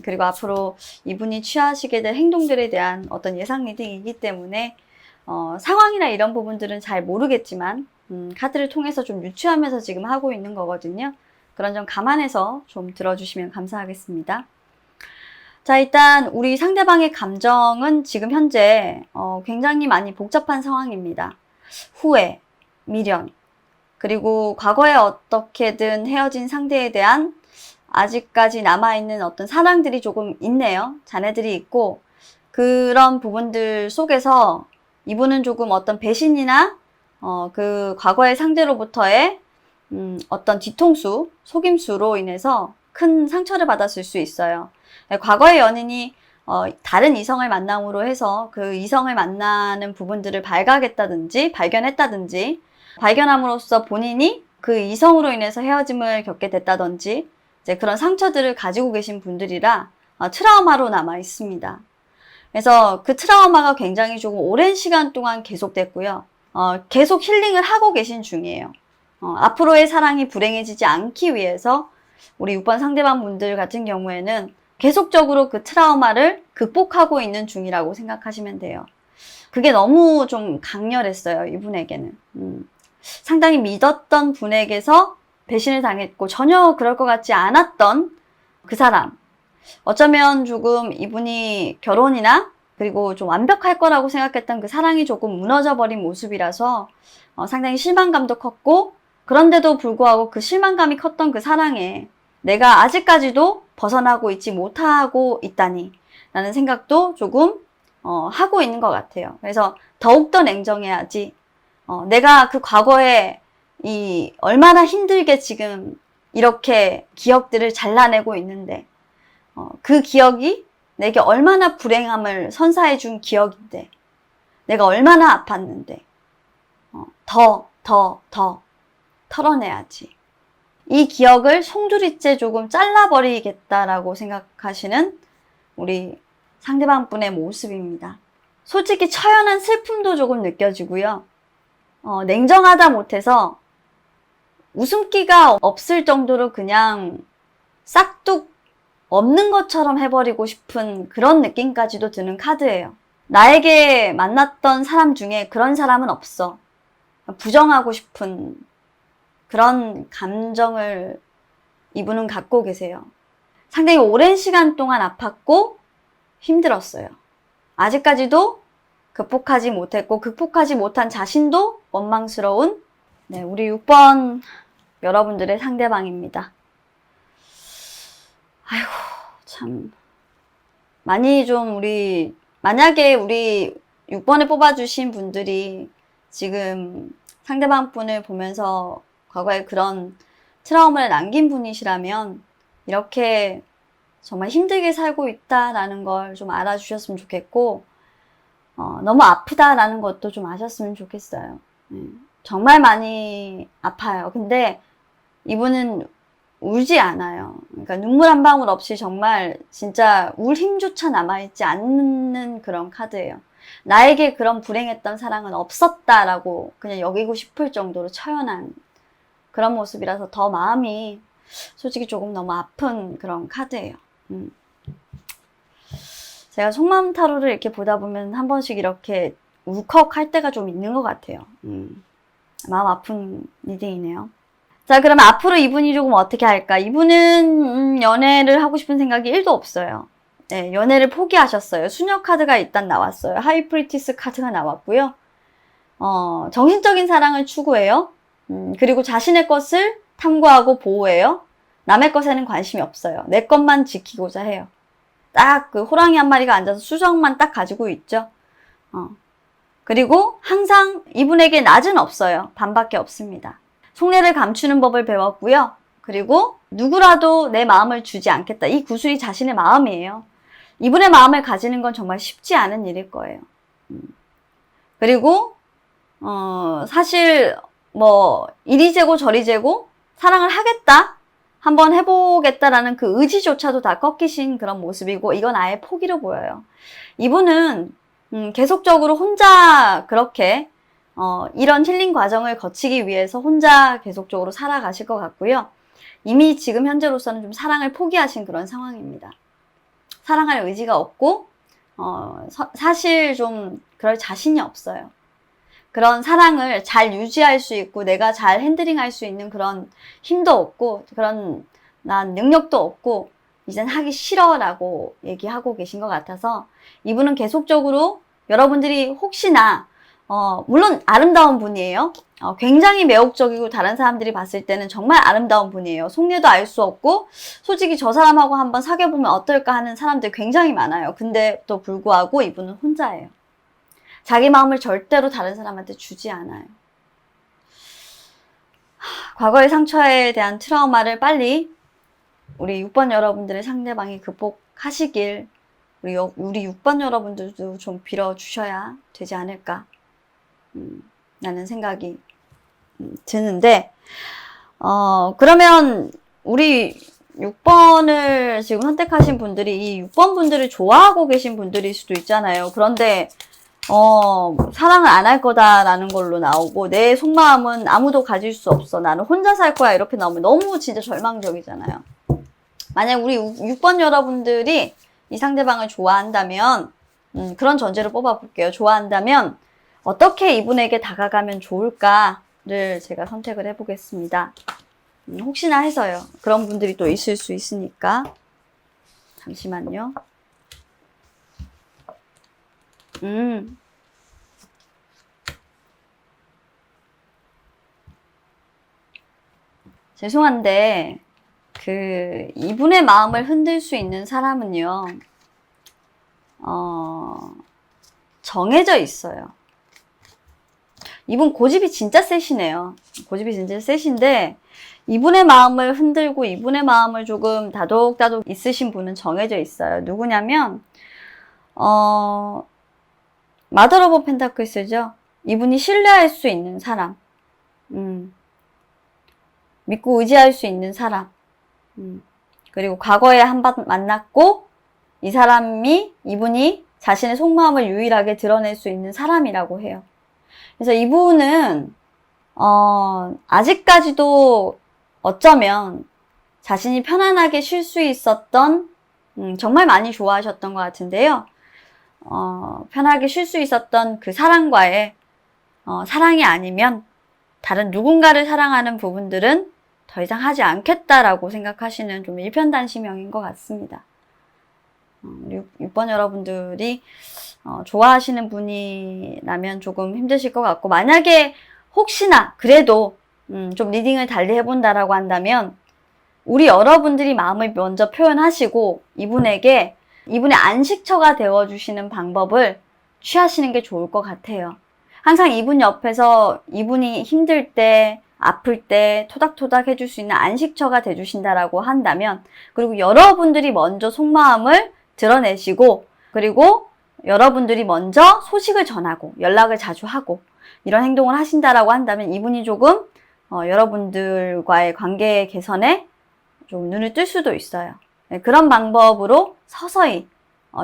그리고 앞으로 이분이 취하시게 될 행동들에 대한 어떤 예상 리딩이기 때문에 상황이나 이런 부분들은 잘 모르겠지만 카드를 통해서 좀 유추하면서 지금 하고 있는 거거든요. 그런 점 감안해서 좀 들어주시면 감사하겠습니다. 자, 일단 우리 상대방의 감정은 지금 현재 굉장히 많이 복잡한 상황입니다. 후회, 미련, 그리고 과거에 어떻게든 헤어진 상대에 대한 아직까지 남아있는 어떤 사랑들이 조금 있네요. 잔해들이 있고 그런 부분들 속에서 이분은 조금 어떤 배신이나 그 과거의 상대로부터의 어떤 뒤통수, 속임수로 인해서 큰 상처를 받았을 수 있어요. 과거의 연인이 다른 이성을 만남으로 해서 그 이성을 만나는 부분들을 발견했다든지 발견함으로써 본인이 그 이성으로 인해서 헤어짐을 겪게 됐다든지 이제 그런 상처들을 가지고 계신 분들이라 트라우마로 남아 있습니다. 그래서 그 트라우마가 굉장히 조금 오랜 시간 동안 계속됐고요. 계속 힐링을 하고 계신 중이에요. 앞으로의 사랑이 불행해지지 않기 위해서 우리 6번 상대방 분들 같은 경우에는 계속적으로 그 트라우마를 극복하고 있는 중이라고 생각하시면 돼요. 그게 너무 좀 강렬했어요, 이분에게는. 상당히 믿었던 분에게서 배신을 당했고 전혀 그럴 것 같지 않았던 그 사람. 어쩌면 조금 이분이 결혼이나 그리고 좀 완벽할 거라고 생각했던 그 사랑이 조금 무너져 버린 모습이라서 상당히 실망감도 컸고 그런데도 불구하고 그 실망감이 컸던 그 사랑에 내가 아직까지도 벗어나고 있지 못하고 있다니 라는 생각도 조금 하고 있는 것 같아요. 그래서 더욱더 냉정해야지 내가 그 과거에 얼마나 힘들게 지금 이렇게 기억들을 잘라내고 있는데 그 기억이 내게 얼마나 불행함을 선사해 준 기억인데 내가 얼마나 아팠는데 더 털어내야지. 이 기억을 송두리째 조금 잘라버리겠다라고 생각하시는 우리 상대방 분의 모습입니다. 솔직히 처연한 슬픔도 조금 느껴지고요. 냉정하다 못해서 웃음기가 없을 정도로 그냥 싹둑 없는 것처럼 해버리고 싶은 그런 느낌까지도 드는 카드예요. 나에게 만났던 사람 중에 그런 사람은 없어. 부정하고 싶은 그런 감정을 이분은 갖고 계세요. 상당히 오랜 시간 동안 아팠고 힘들었어요. 아직까지도 극복하지 못했고 극복하지 못한 자신도 원망스러운 우리 6번 여러분들의 상대방입니다. 아이고 참 많이 좀 만약에 우리 6번을 뽑아주신 분들이 지금 상대방 분을 보면서 과거에 그런 트라우마를 남긴 분이시라면 이렇게 정말 힘들게 살고 있다라는 걸 좀 알아주셨으면 좋겠고 너무 아프다라는 것도 좀 아셨으면 좋겠어요. 정말 많이 아파요. 근데 이분은 울지 않아요. 그러니까 눈물 한 방울 없이 정말 진짜 울 힘조차 남아있지 않는 그런 카드예요. 나에게 그런 불행했던 사랑은 없었다라고 그냥 여기고 싶을 정도로 처연한 그런 모습이라서 더 마음이 솔직히 조금 너무 아픈 그런 카드예요. 제가 속마음 타로를 이렇게 보다 보면 한 번씩 이렇게 울컥할 때가 좀 있는 것 같아요. 마음 아픈 리딩이네요. 자, 그러면 앞으로 이분이 조금 어떻게 할까? 이분은 연애를 하고 싶은 생각이 1도 없어요. 네, 연애를 포기하셨어요. 수녀 카드가 일단 나왔어요. 하이프리티스 카드가 나왔고요. 정신적인 사랑을 추구해요. 그리고 자신의 것을 탐구하고 보호해요. 남의 것에는 관심이 없어요. 내 것만 지키고자 해요. 딱 그 호랑이 한 마리가 앉아서 수정만 딱 가지고 있죠. 그리고 항상 이분에게 낮은 없어요. 반밖에 없습니다. 속내를 감추는 법을 배웠고요. 그리고 누구라도 내 마음을 주지 않겠다. 이 구슬이 자신의 마음이에요. 이분의 마음을 가지는 건 정말 쉽지 않은 일일 거예요. 그리고 사실 뭐 이리 재고 저리 재고 사랑을 하겠다, 한번 해보겠다라는 그 의지조차도 다 꺾이신 그런 모습이고, 이건 아예 포기로 보여요. 이분은 계속적으로 혼자 그렇게 이런 힐링 과정을 거치기 위해서 혼자 계속적으로 살아가실 것 같고요. 이미 지금 현재로서는 좀 사랑을 포기하신 그런 상황입니다. 사랑할 의지가 없고 사실 좀 그럴 자신이 없어요. 그런 사랑을 잘 유지할 수 있고 내가 잘 핸들링할 수 있는 그런 힘도 없고 그런 난 능력도 없고 이젠 하기 싫어라고 얘기하고 계신 것 같아서, 이분은 계속적으로 여러분들이 혹시나 물론 아름다운 분이에요. 굉장히 매혹적이고 다른 사람들이 봤을 때는 정말 아름다운 분이에요. 속내도 알 수 없고 솔직히 저 사람하고 한번 사귀어보면 어떨까 하는 사람들 굉장히 많아요. 근데 또 불구하고 이분은 혼자예요. 자기 마음을 절대로 다른 사람한테 주지 않아요. 과거의 상처에 대한 트라우마를 빨리 우리 6번 여러분들의 상대방이 극복하시길 우리 6번 여러분들도 좀 빌어주셔야 되지 않을까 라는 생각이 드는데, 그러면 우리 6번을 지금 선택하신 분들이 이 6번 분들을 좋아하고 계신 분들일 수도 있잖아요. 그런데 사랑을 안 할 거다라는 걸로 나오고, 내 속마음은 아무도 가질 수 없어, 나는 혼자 살 거야, 이렇게 나오면 너무 진짜 절망적이잖아요. 만약 우리 6번 여러분들이 이 상대방을 좋아한다면, 그런 전제를 뽑아볼게요. 좋아한다면 어떻게 이분에게 다가가면 좋을까를 제가 선택을 해보겠습니다. 혹시나 해서요. 그런 분들이 또 있을 수 있으니까. 잠시만요. 죄송한데 이분의 마음을 흔들 수 있는 사람은요, 정해져 있어요. 이분 고집이 진짜 세시네요. 고집이 진짜 세신데, 이분의 마음을 흔들고 이분의 마음을 조금 다독다독 있으신 분은 정해져 있어요. 누구냐면 마더 오브 펜타클스죠. 이분이 신뢰할 수 있는 사람, 믿고 의지할 수 있는 사람, 그리고 과거에 한 번 만났고 이분이 자신의 속마음을 유일하게 드러낼 수 있는 사람이라고 해요. 그래서 이분은 아직까지도 어쩌면 자신이 편안하게 쉴 수 있었던, 정말 많이 좋아하셨던 것 같은데요. 편하게 쉴 수 있었던 그 사랑과의 사랑이 아니면 다른 누군가를 사랑하는 부분들은 더 이상 하지 않겠다라고 생각하시는 좀 일편단심형인 것 같습니다. 6번 여러분들이 좋아하시는 분이라면 조금 힘드실 것 같고, 만약에 혹시나 그래도 좀 리딩을 달리 해본다라고 한다면 우리 여러분들이 마음을 먼저 표현하시고 이분의 안식처가 되어주시는 방법을 취하시는 게 좋을 것 같아요. 항상 이분 옆에서 이분이 힘들 때, 아플 때 토닥토닥 해줄 수 있는 안식처가 돼주신다라고 한다면, 그리고 여러분들이 먼저 속마음을 드러내시고, 그리고 여러분들이 먼저 소식을 전하고 연락을 자주 하고 이런 행동을 하신다라고 한다면 이분이 조금 여러분들과의 관계 개선에 좀 눈을 뜰 수도 있어요. 네, 그런 방법으로 서서히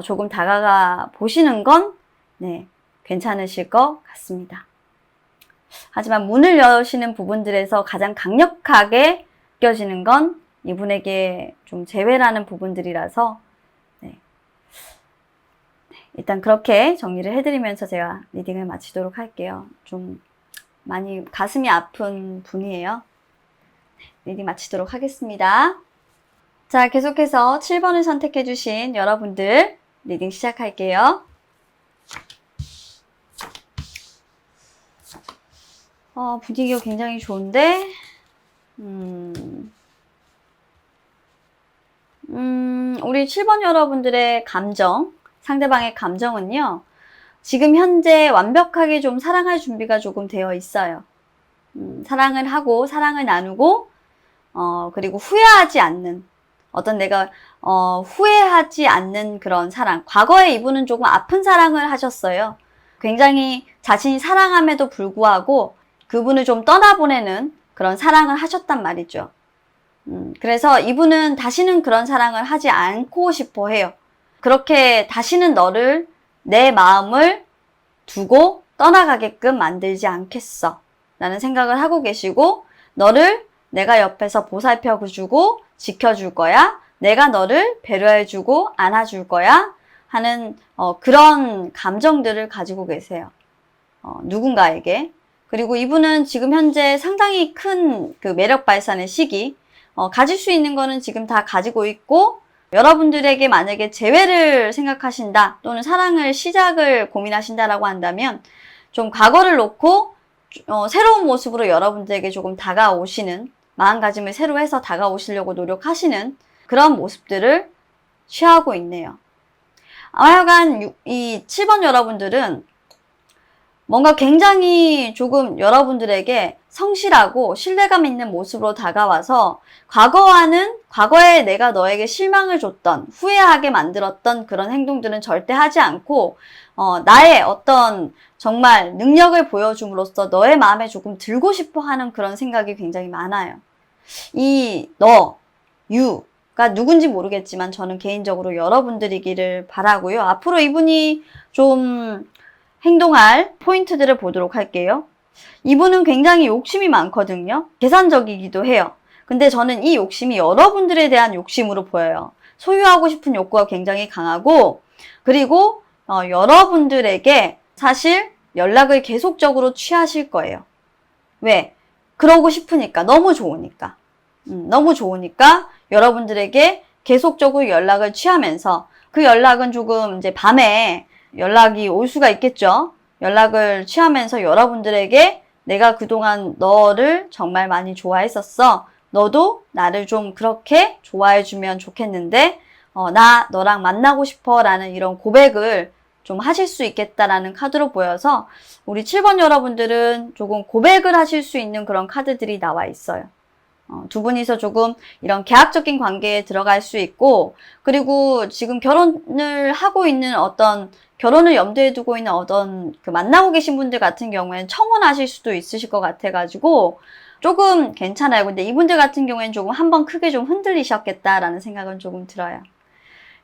조금 다가가 보시는 건 네, 괜찮으실 것 같습니다. 하지만 문을 여시는 부분들에서 가장 강력하게 느껴지는 건 이분에게 좀 제외라는 부분들이라서 네. 일단 그렇게 정리를 해드리면서 제가 리딩을 마치도록 할게요. 좀 많이 가슴이 아픈 분이에요. 리딩 마치도록 하겠습니다. 자, 계속해서 7번을 선택해주신 여러분들 리딩 시작할게요. 분위기가 굉장히 좋은데 우리 7번 여러분들의 감정, 상대방의 감정은요, 지금 현재 완벽하게 좀 사랑할 준비가 조금 되어 있어요. 사랑을 하고, 사랑을 나누고, 그리고 후회하지 않는, 내가, 후회하지 않는 그런 사랑. 과거에 이분은 조금 아픈 사랑을 하셨어요. 굉장히 자신이 사랑함에도 불구하고, 그분을 좀 떠나보내는 그런 사랑을 하셨단 말이죠. 그래서 이분은 다시는 그런 사랑을 하지 않고 싶어 해요. 그렇게 다시는 너를, 내 마음을 두고 떠나가게끔 만들지 않겠어 라는 생각을 하고 계시고, 너를 내가 옆에서 보살펴주고 지켜줄 거야, 내가 너를 배려해주고 안아줄 거야 하는 그런 감정들을 가지고 계세요. 누군가에게. 그리고 이분은 지금 현재 상당히 큰 그 매력 발산의 시기, 가질 수 있는 거는 지금 다 가지고 있고, 여러분들에게 만약에 재회를 생각하신다 또는 사랑을 시작을 고민하신다라고 한다면 좀 과거를 놓고 새로운 모습으로 여러분들에게 조금 다가오시는, 마음가짐을 새로 해서 다가오시려고 노력하시는 그런 모습들을 취하고 있네요. 하여간 이 7번 여러분들은 뭔가 굉장히 조금 여러분들에게 성실하고 신뢰감 있는 모습으로 다가와서 과거에 내가 너에게 실망을 줬던, 후회하게 만들었던 그런 행동들은 절대 하지 않고 나의 어떤 정말 능력을 보여줌으로써 너의 마음에 조금 들고 싶어 하는 그런 생각이 굉장히 많아요. 이 유가 누군지 모르겠지만 저는 개인적으로 여러분들이기를 바라고요. 앞으로 이분이 좀 행동할 포인트들을 보도록 할게요. 이분은 굉장히 욕심이 많거든요. 계산적이기도 해요. 근데 저는 이 욕심이 여러분들에 대한 욕심으로 보여요. 소유하고 싶은 욕구가 굉장히 강하고, 그리고 여러분들에게 사실 연락을 계속적으로 취하실 거예요. 왜? 그러고 싶으니까. 너무 좋으니까. 너무 좋으니까 여러분들에게 계속적으로 연락을 취하면서, 그 연락은 조금 이제 밤에 연락이 올 수가 있겠죠. 연락을 취하면서 여러분들에게 내가 그동안 너를 정말 많이 좋아했었어. 너도 나를 좀 그렇게 좋아해주면 좋겠는데 나 너랑 만나고 싶어 라는 이런 고백을 좀 하실 수 있겠다라는 카드로 보여서 우리 7번 여러분들은 조금 고백을 하실 수 있는 그런 카드들이 나와 있어요. 두 분이서 조금 이런 계약적인 관계에 들어갈 수 있고, 그리고 지금 결혼을 하고 있는 결혼을 염두에 두고 있는 그 만나고 계신 분들 같은 경우에는 청혼하실 수도 있으실 것 같아가지고 조금 괜찮아요. 근데 이분들 같은 경우에는 조금 한번 크게 좀 흔들리셨겠다라는 생각은 조금 들어요.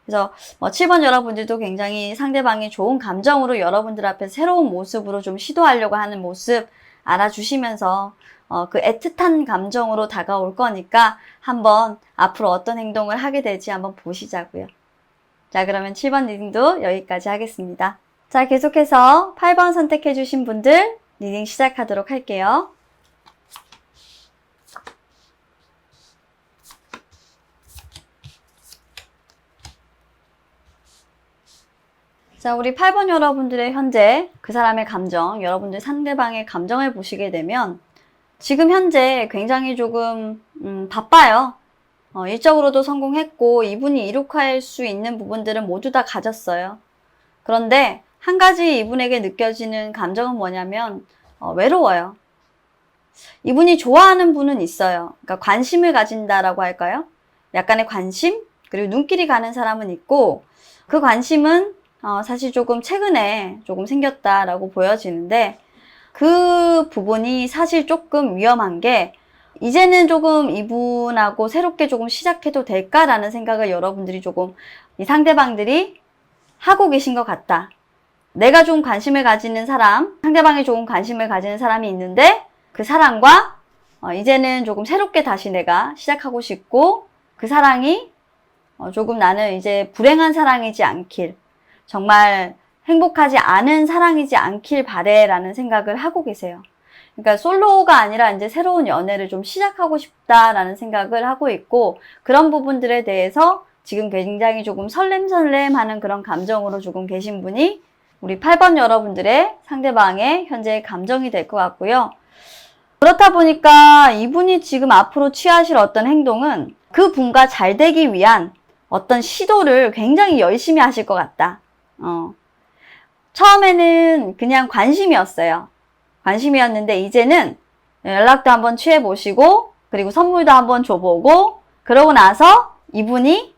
그래서 7번 여러분들도 굉장히 상대방이 좋은 감정으로 여러분들 앞에 새로운 모습으로 좀 시도하려고 하는 모습 알아주시면서 그 애틋한 감정으로 다가올 거니까 한번 앞으로 어떤 행동을 하게 될지 한번 보시자고요. 자, 그러면 7번 리딩도 여기까지 하겠습니다. 자, 계속해서 8번 선택해주신 분들 리딩 시작하도록 할게요. 자, 우리 8번 여러분들의 현재 그 사람의 감정, 여러분들 상대방의 감정을 보시게 되면 지금 현재 굉장히 조금 바빠요. 일적으로도 성공했고 이분이 이룩할 수 있는 부분들은 모두 다 가졌어요. 그런데 한 가지 이분에게 느껴지는 감정은 뭐냐면 외로워요. 이분이 좋아하는 분은 있어요. 그러니까 관심을 가진다라고 할까요? 약간의 관심? 그리고 눈길이 가는 사람은 있고, 그 관심은 사실 조금 최근에 조금 생겼다라고 보여지는데 그 부분이 사실 조금 위험한 게 이제는 조금 이분하고 새롭게 조금 시작해도 될까라는 생각을 여러분들이 조금 이 상대방들이 하고 계신 것 같다. 내가 좀 관심을 가지는 사람, 상대방이 조금 관심을 가지는 사람이 있는데 그 사람과 이제는 조금 새롭게 다시 내가 시작하고 싶고 그 사랑이 조금 나는 이제 불행한 사랑이지 않길, 정말 행복하지 않은 사랑이지 않길 바래라는 생각을 하고 계세요. 그러니까 솔로가 아니라 이제 새로운 연애를 좀 시작하고 싶다라는 생각을 하고 있고 그런 부분들에 대해서 지금 굉장히 조금 설렘설렘하는 그런 감정으로 조금 계신 분이 우리 8번 여러분들의 상대방의 현재의 감정이 될 것 같고요. 그렇다 보니까 이분이 지금 앞으로 취하실 어떤 행동은 그 분과 잘 되기 위한 어떤 시도를 굉장히 열심히 하실 것 같다. 처음에는 그냥 관심이었어요. 관심이었는데 이제는 연락도 한번 취해보시고 그리고 선물도 한번 줘보고 그러고 나서 이분이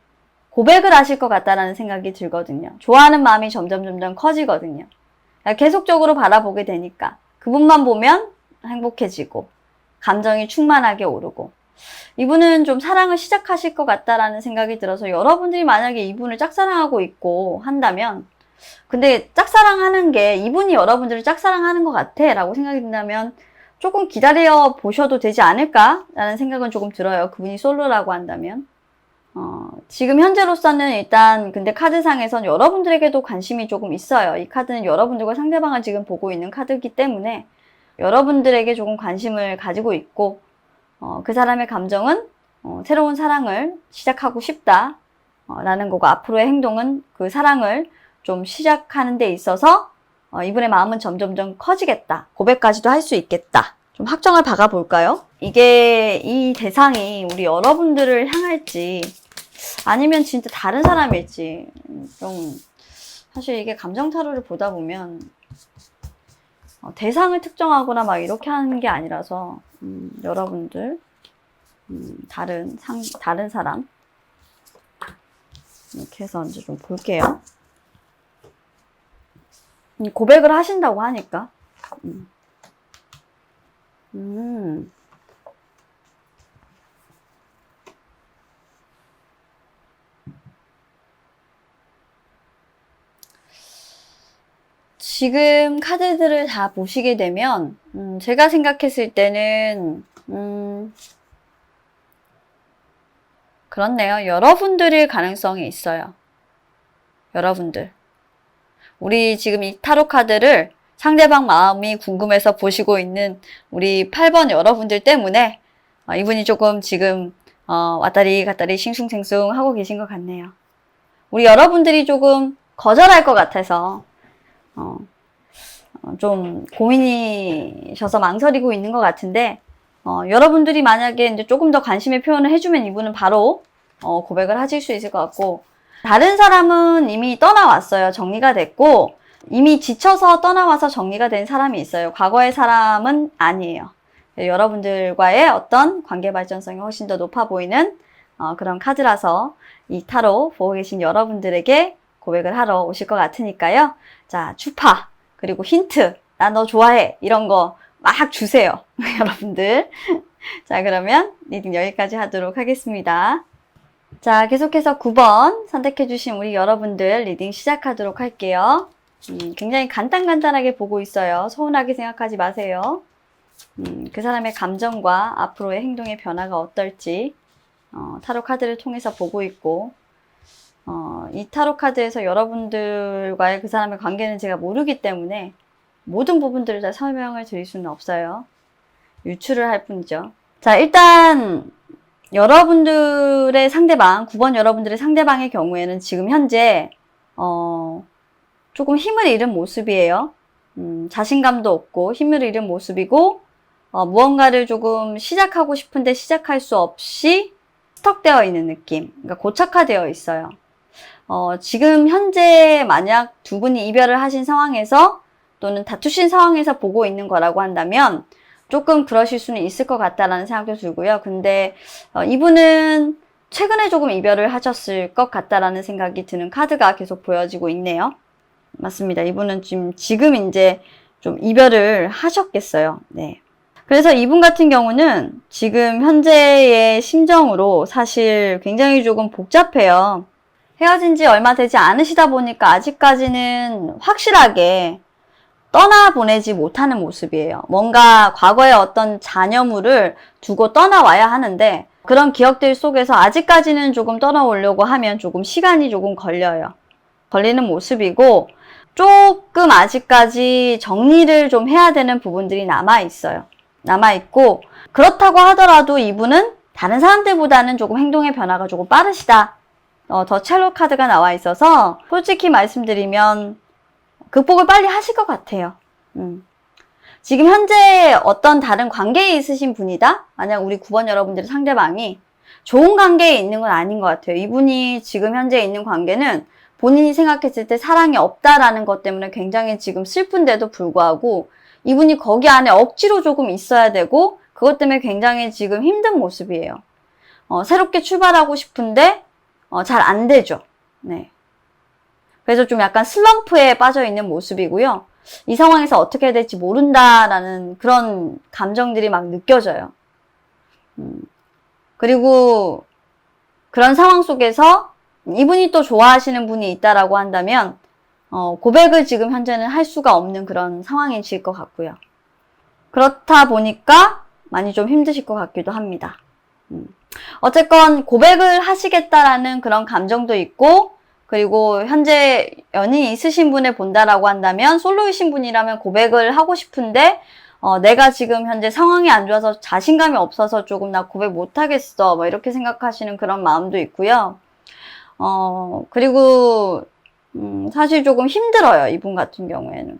고백을 하실 것 같다라는 생각이 들거든요. 좋아하는 마음이 점점 커지거든요. 계속적으로 바라보게 되니까 그분만 보면 행복해지고 감정이 충만하게 오르고 이분은 좀 사랑을 시작하실 것 같다라는 생각이 들어서 여러분들이 만약에 이분을 짝사랑하고 있고 한다면 근데 짝사랑하는 게 이분이 여러분들을 짝사랑하는 것 같아 라고 생각이 든다면 조금 기다려 보셔도 되지 않을까 라는 생각은 조금 들어요. 그분이 솔로라고 한다면 지금 현재로서는 일단 근데 카드상에선 여러분들에게도 관심이 조금 있어요. 이 카드는 여러분들과 상대방을 지금 보고 있는 카드이기 때문에 여러분들에게 조금 관심을 가지고 있고 그 사람의 감정은 새로운 사랑을 시작하고 싶다 라는 거고 앞으로의 행동은 그 사랑을 좀 시작하는 데 있어서 이분의 마음은 점점 커지겠다. 고백까지도 할 수 있겠다. 좀 확정을 박아볼까요? 이게 이 대상이 우리 여러분들을 향할지 아니면 진짜 다른 사람일지 좀 사실 이게 감정 타로를 보다 보면 대상을 특정하거나 막 이렇게 하는 게 아니라서 여러분들 다른 사람 이렇게 해서 이제 좀 볼게요. 고백을 하신다고 하니까 지금 카드들을 다 보시게 되면 제가 생각했을 때는 그렇네요. 여러분들일 가능성이 있어요. 여러분들. 우리 지금 이 타로 카드를 상대방 마음이 궁금해서 보시고 있는 우리 8번 여러분들 때문에 이분이 조금 지금 왔다리 갔다리 싱숭생숭 하고 계신 것 같네요. 우리 여러분들이 조금 거절할 것 같아서 좀 고민이셔서 망설이고 있는 것 같은데 여러분들이 만약에 이제 조금 더 관심의 표현을 해주면 이분은 바로 고백을 하실 수 있을 것 같고 다른 사람은 이미 떠나왔어요. 정리가 됐고 이미 지쳐서 떠나와서 정리가 된 사람이 있어요. 과거의 사람은 아니에요. 여러분들과의 어떤 관계 발전성이 훨씬 더 높아 보이는 그런 카드라서 이 타로 보고 계신 여러분들에게 고백을 하러 오실 것 같으니까요. 자, 추파 그리고 힌트 나 너 좋아해 이런 거 막 주세요. 여러분들. 자, 그러면 리딩 여기까지 하도록 하겠습니다. 자, 계속해서 9번 선택해주신 우리 여러분들 리딩 시작하도록 할게요. 굉장히 간단하게 보고 있어요. 서운하게 생각하지 마세요. 그 사람의 감정과 앞으로의 행동의 변화가 어떨지 타로 카드를 통해서 보고 있고 이 타로 카드에서 여러분들과의 그 사람의 관계는 제가 모르기 때문에 모든 부분들을 다 설명을 드릴 수는 없어요. 유추를 할 뿐이죠. 자, 일단 여러분들의 상대방, 9번 여러분들의 상대방의 경우에는 지금 현재 조금 힘을 잃은 모습이에요. 자신감도 없고 힘을 잃은 모습이고 무언가를 조금 시작하고 싶은데 시작할 수 없이 스톡되어 있는 느낌, 그러니까 고착화되어 있어요. 지금 현재 만약 두 분이 이별을 하신 상황에서 또는 다투신 상황에서 보고 있는 거라고 한다면 조금 그러실 수는 있을 것 같다라는 생각도 들고요. 근데 이분은 최근에 조금 이별을 하셨을 것 같다라는 생각이 드는 카드가 계속 보여지고 있네요. 맞습니다. 이분은 지금 이제 좀 이별을 하셨겠어요. 네. 그래서 이분 같은 경우는 지금 현재의 심정으로 사실 굉장히 조금 복잡해요. 헤어진 지 얼마 되지 않으시다 보니까 아직까지는 확실하게 떠나보내지 못하는 모습이에요. 뭔가 과거의 어떤 잔여물을 두고 떠나와야 하는데 그런 기억들 속에서 아직까지는 조금 떠나오려고 하면 조금 시간이 조금 걸려요. 걸리는 모습이고 조금 아직까지 정리를 좀 해야 되는 부분들이 남아있어요. 남아있고 그렇다고 하더라도 이분은 다른 사람들보다는 조금 행동의 변화가 조금 빠르시다. 더 첼로 카드가 나와 있어서 솔직히 말씀드리면 극복을 빨리 하실 것 같아요. 지금 현재 어떤 다른 관계에 있으신 분이다? 만약 우리 9번 여러분들의 상대방이 좋은 관계에 있는 건 아닌 것 같아요. 이분이 지금 현재 있는 관계는 본인이 생각했을 때 사랑이 없다라는 것 때문에 굉장히 지금 슬픈데도 불구하고 이분이 거기 안에 억지로 조금 있어야 되고 그것 때문에 굉장히 지금 힘든 모습이에요. 새롭게 출발하고 싶은데 잘 안 되죠. 네. 그래서 좀 약간 슬럼프에 빠져 있는 모습이고요. 이 상황에서 어떻게 해야 될지 모른다라는 그런 감정들이 막 느껴져요. 그리고 그런 상황 속에서 이분이 또 좋아하시는 분이 있다라고 한다면 고백을 지금 현재는 할 수가 없는 그런 상황이실 것 같고요. 그렇다 보니까 많이 좀 힘드실 것 같기도 합니다. 어쨌건 고백을 하시겠다라는 그런 감정도 있고 그리고 현재 연인이 있으신 분을 본다라고 한다면 솔로이신 분이라면 고백을 하고 싶은데 내가 지금 현재 상황이 안 좋아서 자신감이 없어서 조금 나 고백 못하겠어 뭐 이렇게 생각하시는 그런 마음도 있고요. 그리고 사실 조금 힘들어요. 이분 같은 경우에는.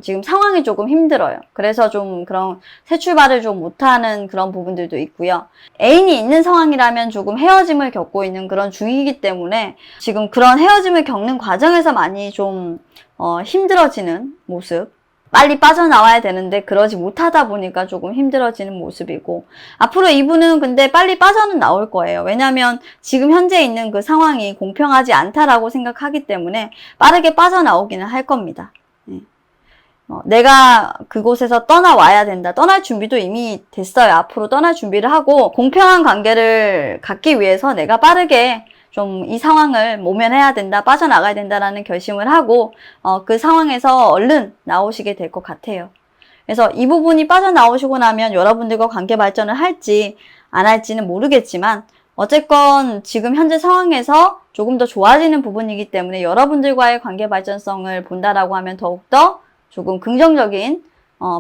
지금 상황이 조금 힘들어요. 그래서 좀 그런 새 출발을 좀 못하는 그런 부분들도 있고요. 애인이 있는 상황이라면 조금 헤어짐을 겪고 있는 그런 중이기 때문에 지금 그런 헤어짐을 겪는 과정에서 많이 좀 힘들어지는 모습. 빨리 빠져나와야 되는데 그러지 못하다 보니까 조금 힘들어지는 모습이고 앞으로 이분은 근데 빨리 빠져는 나올 거예요. 왜냐하면 지금 현재 있는 그 상황이 공평하지 않다라고 생각하기 때문에 빠르게 빠져나오기는 할 겁니다. 네. 내가 그곳에서 떠나와야 된다. 떠날 준비도 이미 됐어요. 앞으로 떠날 준비를 하고 공평한 관계를 갖기 위해서 내가 빠르게 좀 이 상황을 모면해야 된다, 빠져나가야 된다라는 결심을 하고 그 상황에서 얼른 나오시게 될 것 같아요. 그래서 이 부분이 빠져나오시고 나면 여러분들과 관계 발전을 할지 안 할지는 모르겠지만 어쨌건 지금 현재 상황에서 조금 더 좋아지는 부분이기 때문에 여러분들과의 관계 발전성을 본다라고 하면 더욱더 조금 긍정적인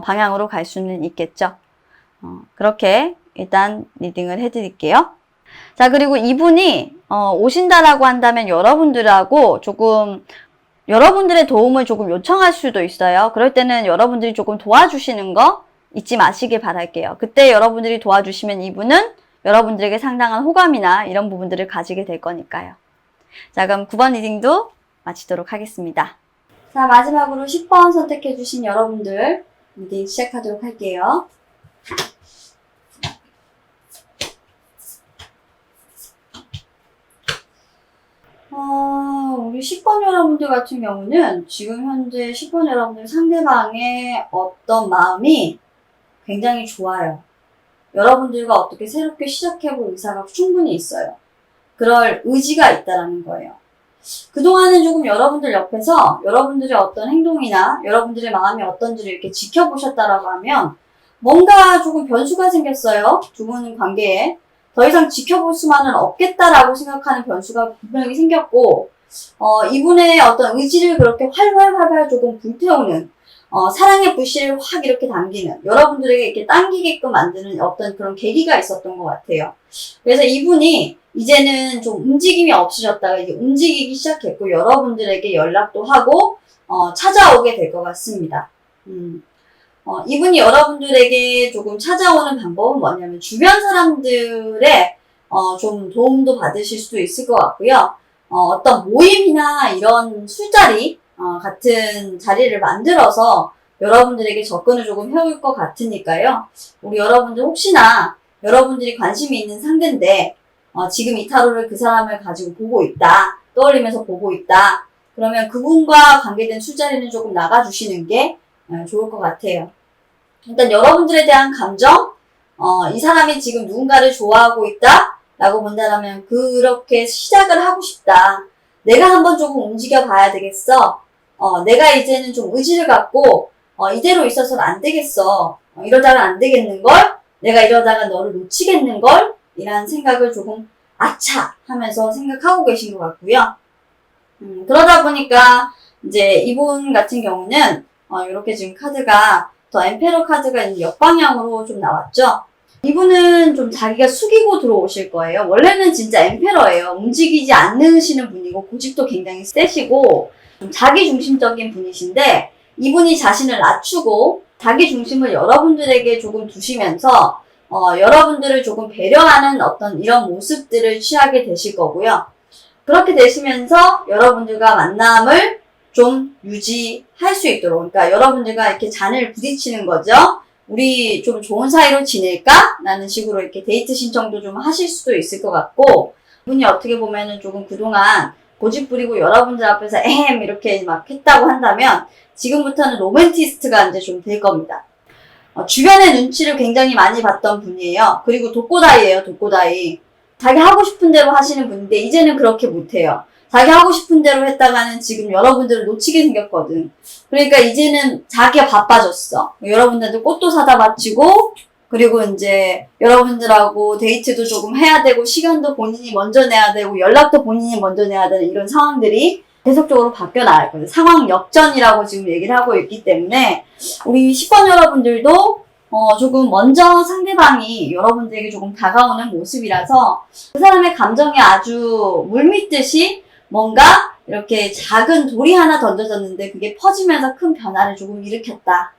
방향으로 갈 수는 있겠죠. 그렇게 일단 리딩을 해드릴게요. 자, 그리고 이분이 오신다라고 한다면 여러분들하고 조금 여러분들의 도움을 조금 요청할 수도 있어요. 그럴 때는 여러분들이 조금 도와주시는 거 잊지 마시길 바랄게요. 그때 여러분들이 도와주시면 이분은 여러분들에게 상당한 호감이나 이런 부분들을 가지게 될 거니까요. 자, 그럼 9번 리딩도 마치도록 하겠습니다. 자, 마지막으로 10번 선택해주신 여러분들 리딩 시작하도록 할게요. 우리 10번 여러분들 같은 경우는 지금 현재 10번 여러분들 상대방의 어떤 마음이 굉장히 좋아요. 여러분들과 어떻게 새롭게 시작해볼 의사가 충분히 있어요. 그럴 의지가 있다라는 거예요. 그동안은 조금 여러분들 옆에서 여러분들의 어떤 행동이나 여러분들의 마음이 어떤지를 이렇게 지켜보셨다라고 하면 뭔가 조금 변수가 생겼어요. 두 분 관계에. 더 이상 지켜볼 수만은 없겠다라고 생각하는 변수가 분명히 생겼고 이분의 어떤 의지를 그렇게 활활 조금 불태우는 사랑의 불씨를 확 이렇게 당기는 여러분들에게 이렇게 당기게끔 만드는 어떤 그런 계기가 있었던 것 같아요. 그래서 이분이 이제는 좀 움직임이 없으셨다가 이제 움직이기 시작했고 여러분들에게 연락도 하고 찾아오게 될 것 같습니다. 이분이 여러분들에게 조금 찾아오는 방법은 뭐냐면 주변 사람들의 좀 도움도 받으실 수도 있을 것 같고요. 어떤 모임이나 이런 술자리 같은 자리를 만들어서 여러분들에게 접근을 조금 해올 것 같으니까요. 우리 여러분들 혹시나 여러분들이 관심이 있는 상대인데 지금 이 타로를 그 사람을 가지고 보고 있다. 떠올리면서 보고 있다. 그러면 그분과 관계된 술자리는 조금 나가주시는 게 좋을 것 같아요. 일단 여러분들에 대한 감정, 이 사람이 지금 누군가를 좋아하고 있다? 라고 본다면 그렇게 시작을 하고 싶다. 내가 한번 조금 움직여 봐야 되겠어. 내가 이제는 좀 의지를 갖고 이대로 있어서는 안 되겠어. 이러다가 안 되겠는걸? 내가 이러다가 너를 놓치겠는걸? 이라는 생각을 조금 아차 하면서 생각하고 계신 것 같고요. 그러다 보니까 이제 이분 같은 경우는 이렇게 지금 카드가 더 엠페러 카드가 역방향으로 좀 나왔죠. 이분은 좀 자기가 숙이고 들어오실 거예요. 원래는 진짜 엠페러예요. 움직이지 않으시는 분이고 고집도 굉장히 세시고 좀 자기중심적인 분이신데 이분이 자신을 낮추고 자기중심을 여러분들에게 조금 두시면서 여러분들을 조금 배려하는 어떤 이런 모습들을 취하게 되실 거고요. 그렇게 되시면서 여러분들과 만남을 좀 유지할 수 있도록, 그러니까 여러분들과 이렇게 잔을 부딪히는 거죠. 우리 좀 좋은 사이로 지낼까? 라는 식으로 이렇게 데이트 신청도 좀 하실 수도 있을 것 같고, 이분이 어떻게 보면은 조금 그동안 고집 부리고 여러분들 앞에서 이렇게 막 했다고 한다면, 지금부터는 로맨티스트가 이제 좀 될 겁니다. 주변의 눈치를 굉장히 많이 봤던 분이에요. 그리고 독고다이예요, 독고다이. 자기 하고 싶은 대로 하시는 분인데, 이제는 그렇게 못해요. 자기 하고 싶은 대로 했다가는 지금 여러분들을 놓치게 생겼거든. 그러니까 이제는 자기가 바빠졌어. 여러분들한테 꽃도 사다 바치고, 그리고 이제 여러분들하고 데이트도 조금 해야 되고, 시간도 본인이 먼저 내야 되고, 연락도 본인이 먼저 내야 되는 이런 상황들이 계속적으로 바뀌어 나갈 거예요. 상황 역전이라고 지금 얘기를 하고 있기 때문에, 우리 10번 여러분들도 조금 먼저 상대방이 여러분들에게 조금 다가오는 모습이라서 그 사람의 감정에 아주 물밀듯이 뭔가 이렇게 작은 돌이 하나 던져졌는데 그게 퍼지면서 큰 변화를 조금 일으켰다.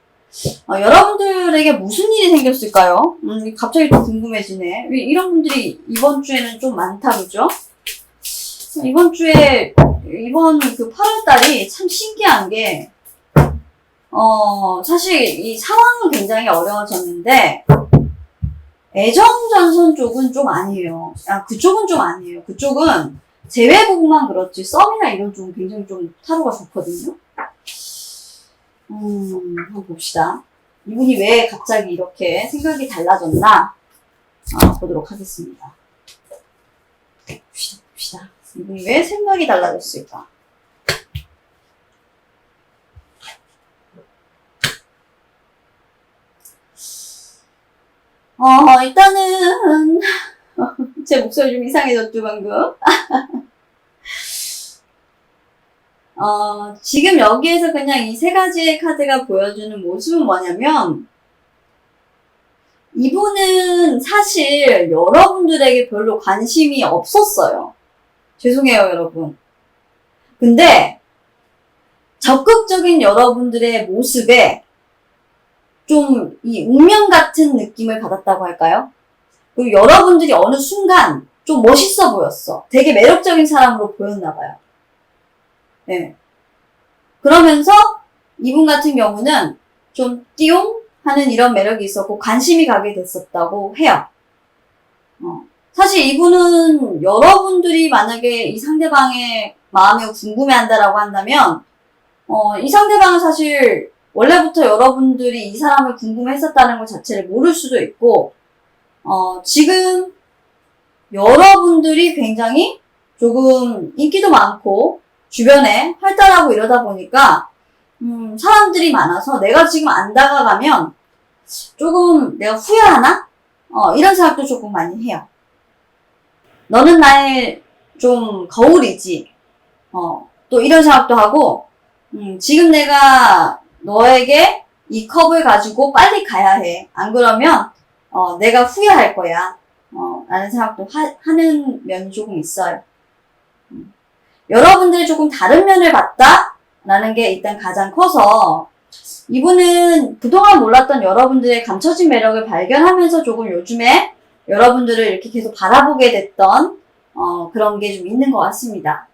여러분들에게 무슨 일이 생겼을까요? 갑자기 좀 궁금해지네. 이런 분들이 이번 주에는 좀 많다, 그죠? 이번 주에, 이번 그 8월달이 참 신기한 게, 사실 이 상황은 굉장히 어려워졌는데, 애정전선 쪽은 좀 아니에요. 그쪽은 좀 아니에요. 그쪽은 재회 부분만 그렇지, 썸이나 이런 쪽은 굉장히 좀 타로가 좋거든요. 한번 봅시다. 이분이 왜 갑자기 이렇게 생각이 달라졌나? 보도록 하겠습니다. 봅시다. 이분이 왜 생각이 달라졌을까? 일단은, 제 목소리 좀 이상해졌죠, 방금? 지금 여기에서 그냥 이 세 가지의 카드가 보여주는 모습은 뭐냐면, 이분은 사실 여러분들에게 별로 관심이 없었어요. 죄송해요, 여러분. 근데, 적극적인 여러분들의 모습에 좀 이 운명 같은 느낌을 받았다고 할까요? 그리고 여러분들이 어느 순간 좀 멋있어 보였어. 되게 매력적인 사람으로 보였나 봐요. 네. 그러면서 이분 같은 경우는 좀 띠용 하는 이런 매력이 있었고 관심이 가게 됐었다고 해요. 사실 이분은 여러분들이 만약에 이 상대방의 마음을 궁금해한다라고 한다면 이 상대방은 사실 원래부터 여러분들이 이 사람을 궁금해했었다는 것 자체를 모를 수도 있고 지금 여러분들이 굉장히 조금 인기도 많고 주변에 활달하고 이러다 보니까 사람들이 많아서 내가 지금 안 다가가면 조금 내가 후회하나? 이런 생각도 조금 많이 해요. 너는 나의 좀 거울이지. 또 이런 생각도 하고 지금 내가 너에게 이 컵을 가지고 빨리 가야 해. 안 그러면 내가 후회할 거야. 라는 생각도 하는 면이 조금 있어요. 여러분들이 조금 다른 면을 봤다? 라는 게 일단 가장 커서 이분은 그동안 몰랐던 여러분들의 감춰진 매력을 발견하면서 조금 요즘에 여러분들을 이렇게 계속 바라보게 됐던 그런 게 좀 있는 것 같습니다.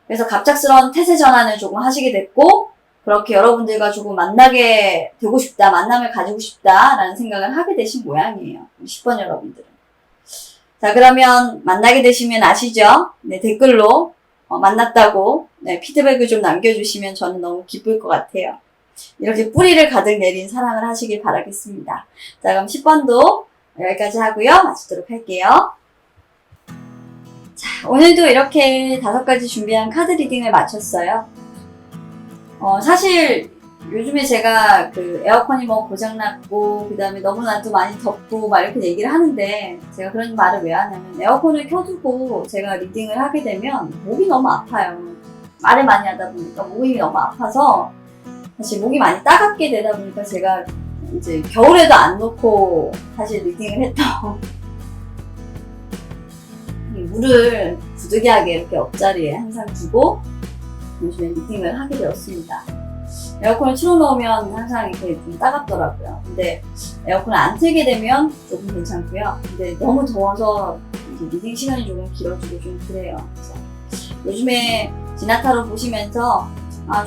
그래서 갑작스러운 태세 전환을 조금 하시게 됐고 그렇게 여러분들과 조금 만나게 되고 싶다, 만남을 가지고 싶다라는 생각을 하게 되신 모양이에요. 10번 여러분들은. 자, 그러면 만나게 되시면 아시죠? 네, 댓글로 만났다고 네, 피드백을 좀 남겨주시면 저는 너무 기쁠 것 같아요. 이렇게 뿌리를 가득 내린 사랑을 하시길 바라겠습니다. 자, 그럼 10번도 여기까지 하고요. 마치도록 할게요. 자, 오늘도 이렇게 5가지 준비한 카드 리딩을 마쳤어요. 사실 요즘에 제가 그 에어컨이 뭐 고장났고 그 다음에 너무나도 많이 덥고 막 이렇게 얘기를 하는데 제가 그런 말을 왜 하냐면 에어컨을 켜두고 제가 리딩을 하게 되면 목이 너무 아파요. 말을 많이 하다 보니까 목이 너무 아파서 사실 목이 많이 따갑게 되다 보니까 제가 이제 겨울에도 안 놓고 사실 리딩을 했던 이 물을 부득이하게 이렇게 옆자리에 항상 두고 요즘에 리딩을 하게 되었습니다. 에어컨을 틀어놓으면 항상 이렇게 좀 따갑더라고요. 근데 에어컨을 안 틀게 되면 조금 괜찮고요. 근데 너무 더워서 이제 리딩 시간이 조금 길어지고 좀 그래요. 그래서 요즘에 지나타로 보시면서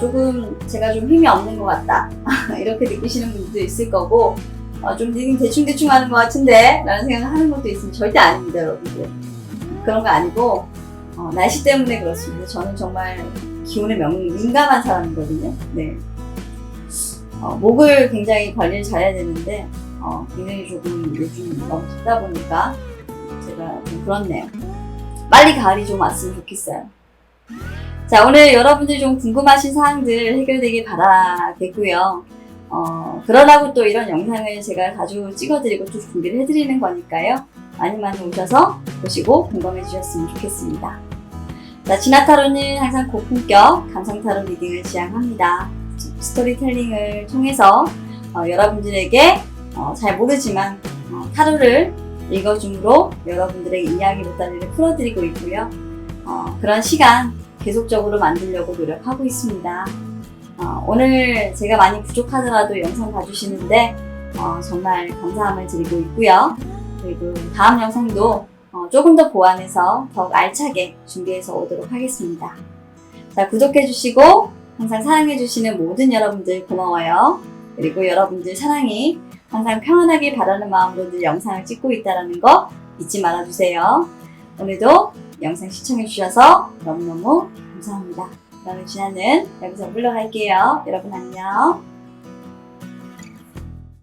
조금 제가 좀 힘이 없는 것 같다 이렇게 느끼시는 분들도 있을 거고 좀 리딩 대충대충 하는 것 같은데 라는 생각을 하는 것도 있으면 절대 아닙니다, 여러분들. 그런 거 아니고 날씨 때문에 그렇습니다. 저는 정말 기온에 민감한 사람이거든요. 네. 목을 굉장히 관리를 잘해야 되는데 굉장히 조금 요즘 너무 덥다 보니까 제가 좀 그렇네요. 빨리 가을이 좀 왔으면 좋겠어요. 자, 오늘 여러분들 좀 궁금하신 사항들 해결되길 바라겠고요. 그러라고 또 이런 영상을 제가 자주 찍어드리고 또 준비를 해드리는 거니까요. 많이 많이 오셔서 보시고 공감해 주셨으면 좋겠습니다. 자, 지나타로는 항상 고품격 감성타로 리딩을 지향합니다. 스토리텔링을 통해서 여러분들에게 잘 모르지만 타로를 읽어줌으로 여러분들의 이야기 보따리를 풀어드리고 있고요. 그런 시간 계속적으로 만들려고 노력하고 있습니다. 오늘 제가 많이 부족하더라도 영상 봐주시는데 정말 감사함을 드리고 있고요. 그리고 다음 영상도 조금 더 보완해서 더욱 알차게 준비해서 오도록 하겠습니다. 자, 구독해주시고 항상 사랑해주시는 모든 여러분들 고마워요. 그리고 여러분들 사랑이 항상 평안하길 바라는 마음으로 늘 영상을 찍고 있다는 거 잊지 말아주세요. 오늘도 영상 시청해주셔서 너무너무 감사합니다. 그러면 진아는 여기서 물러갈게요. 여러분 안녕.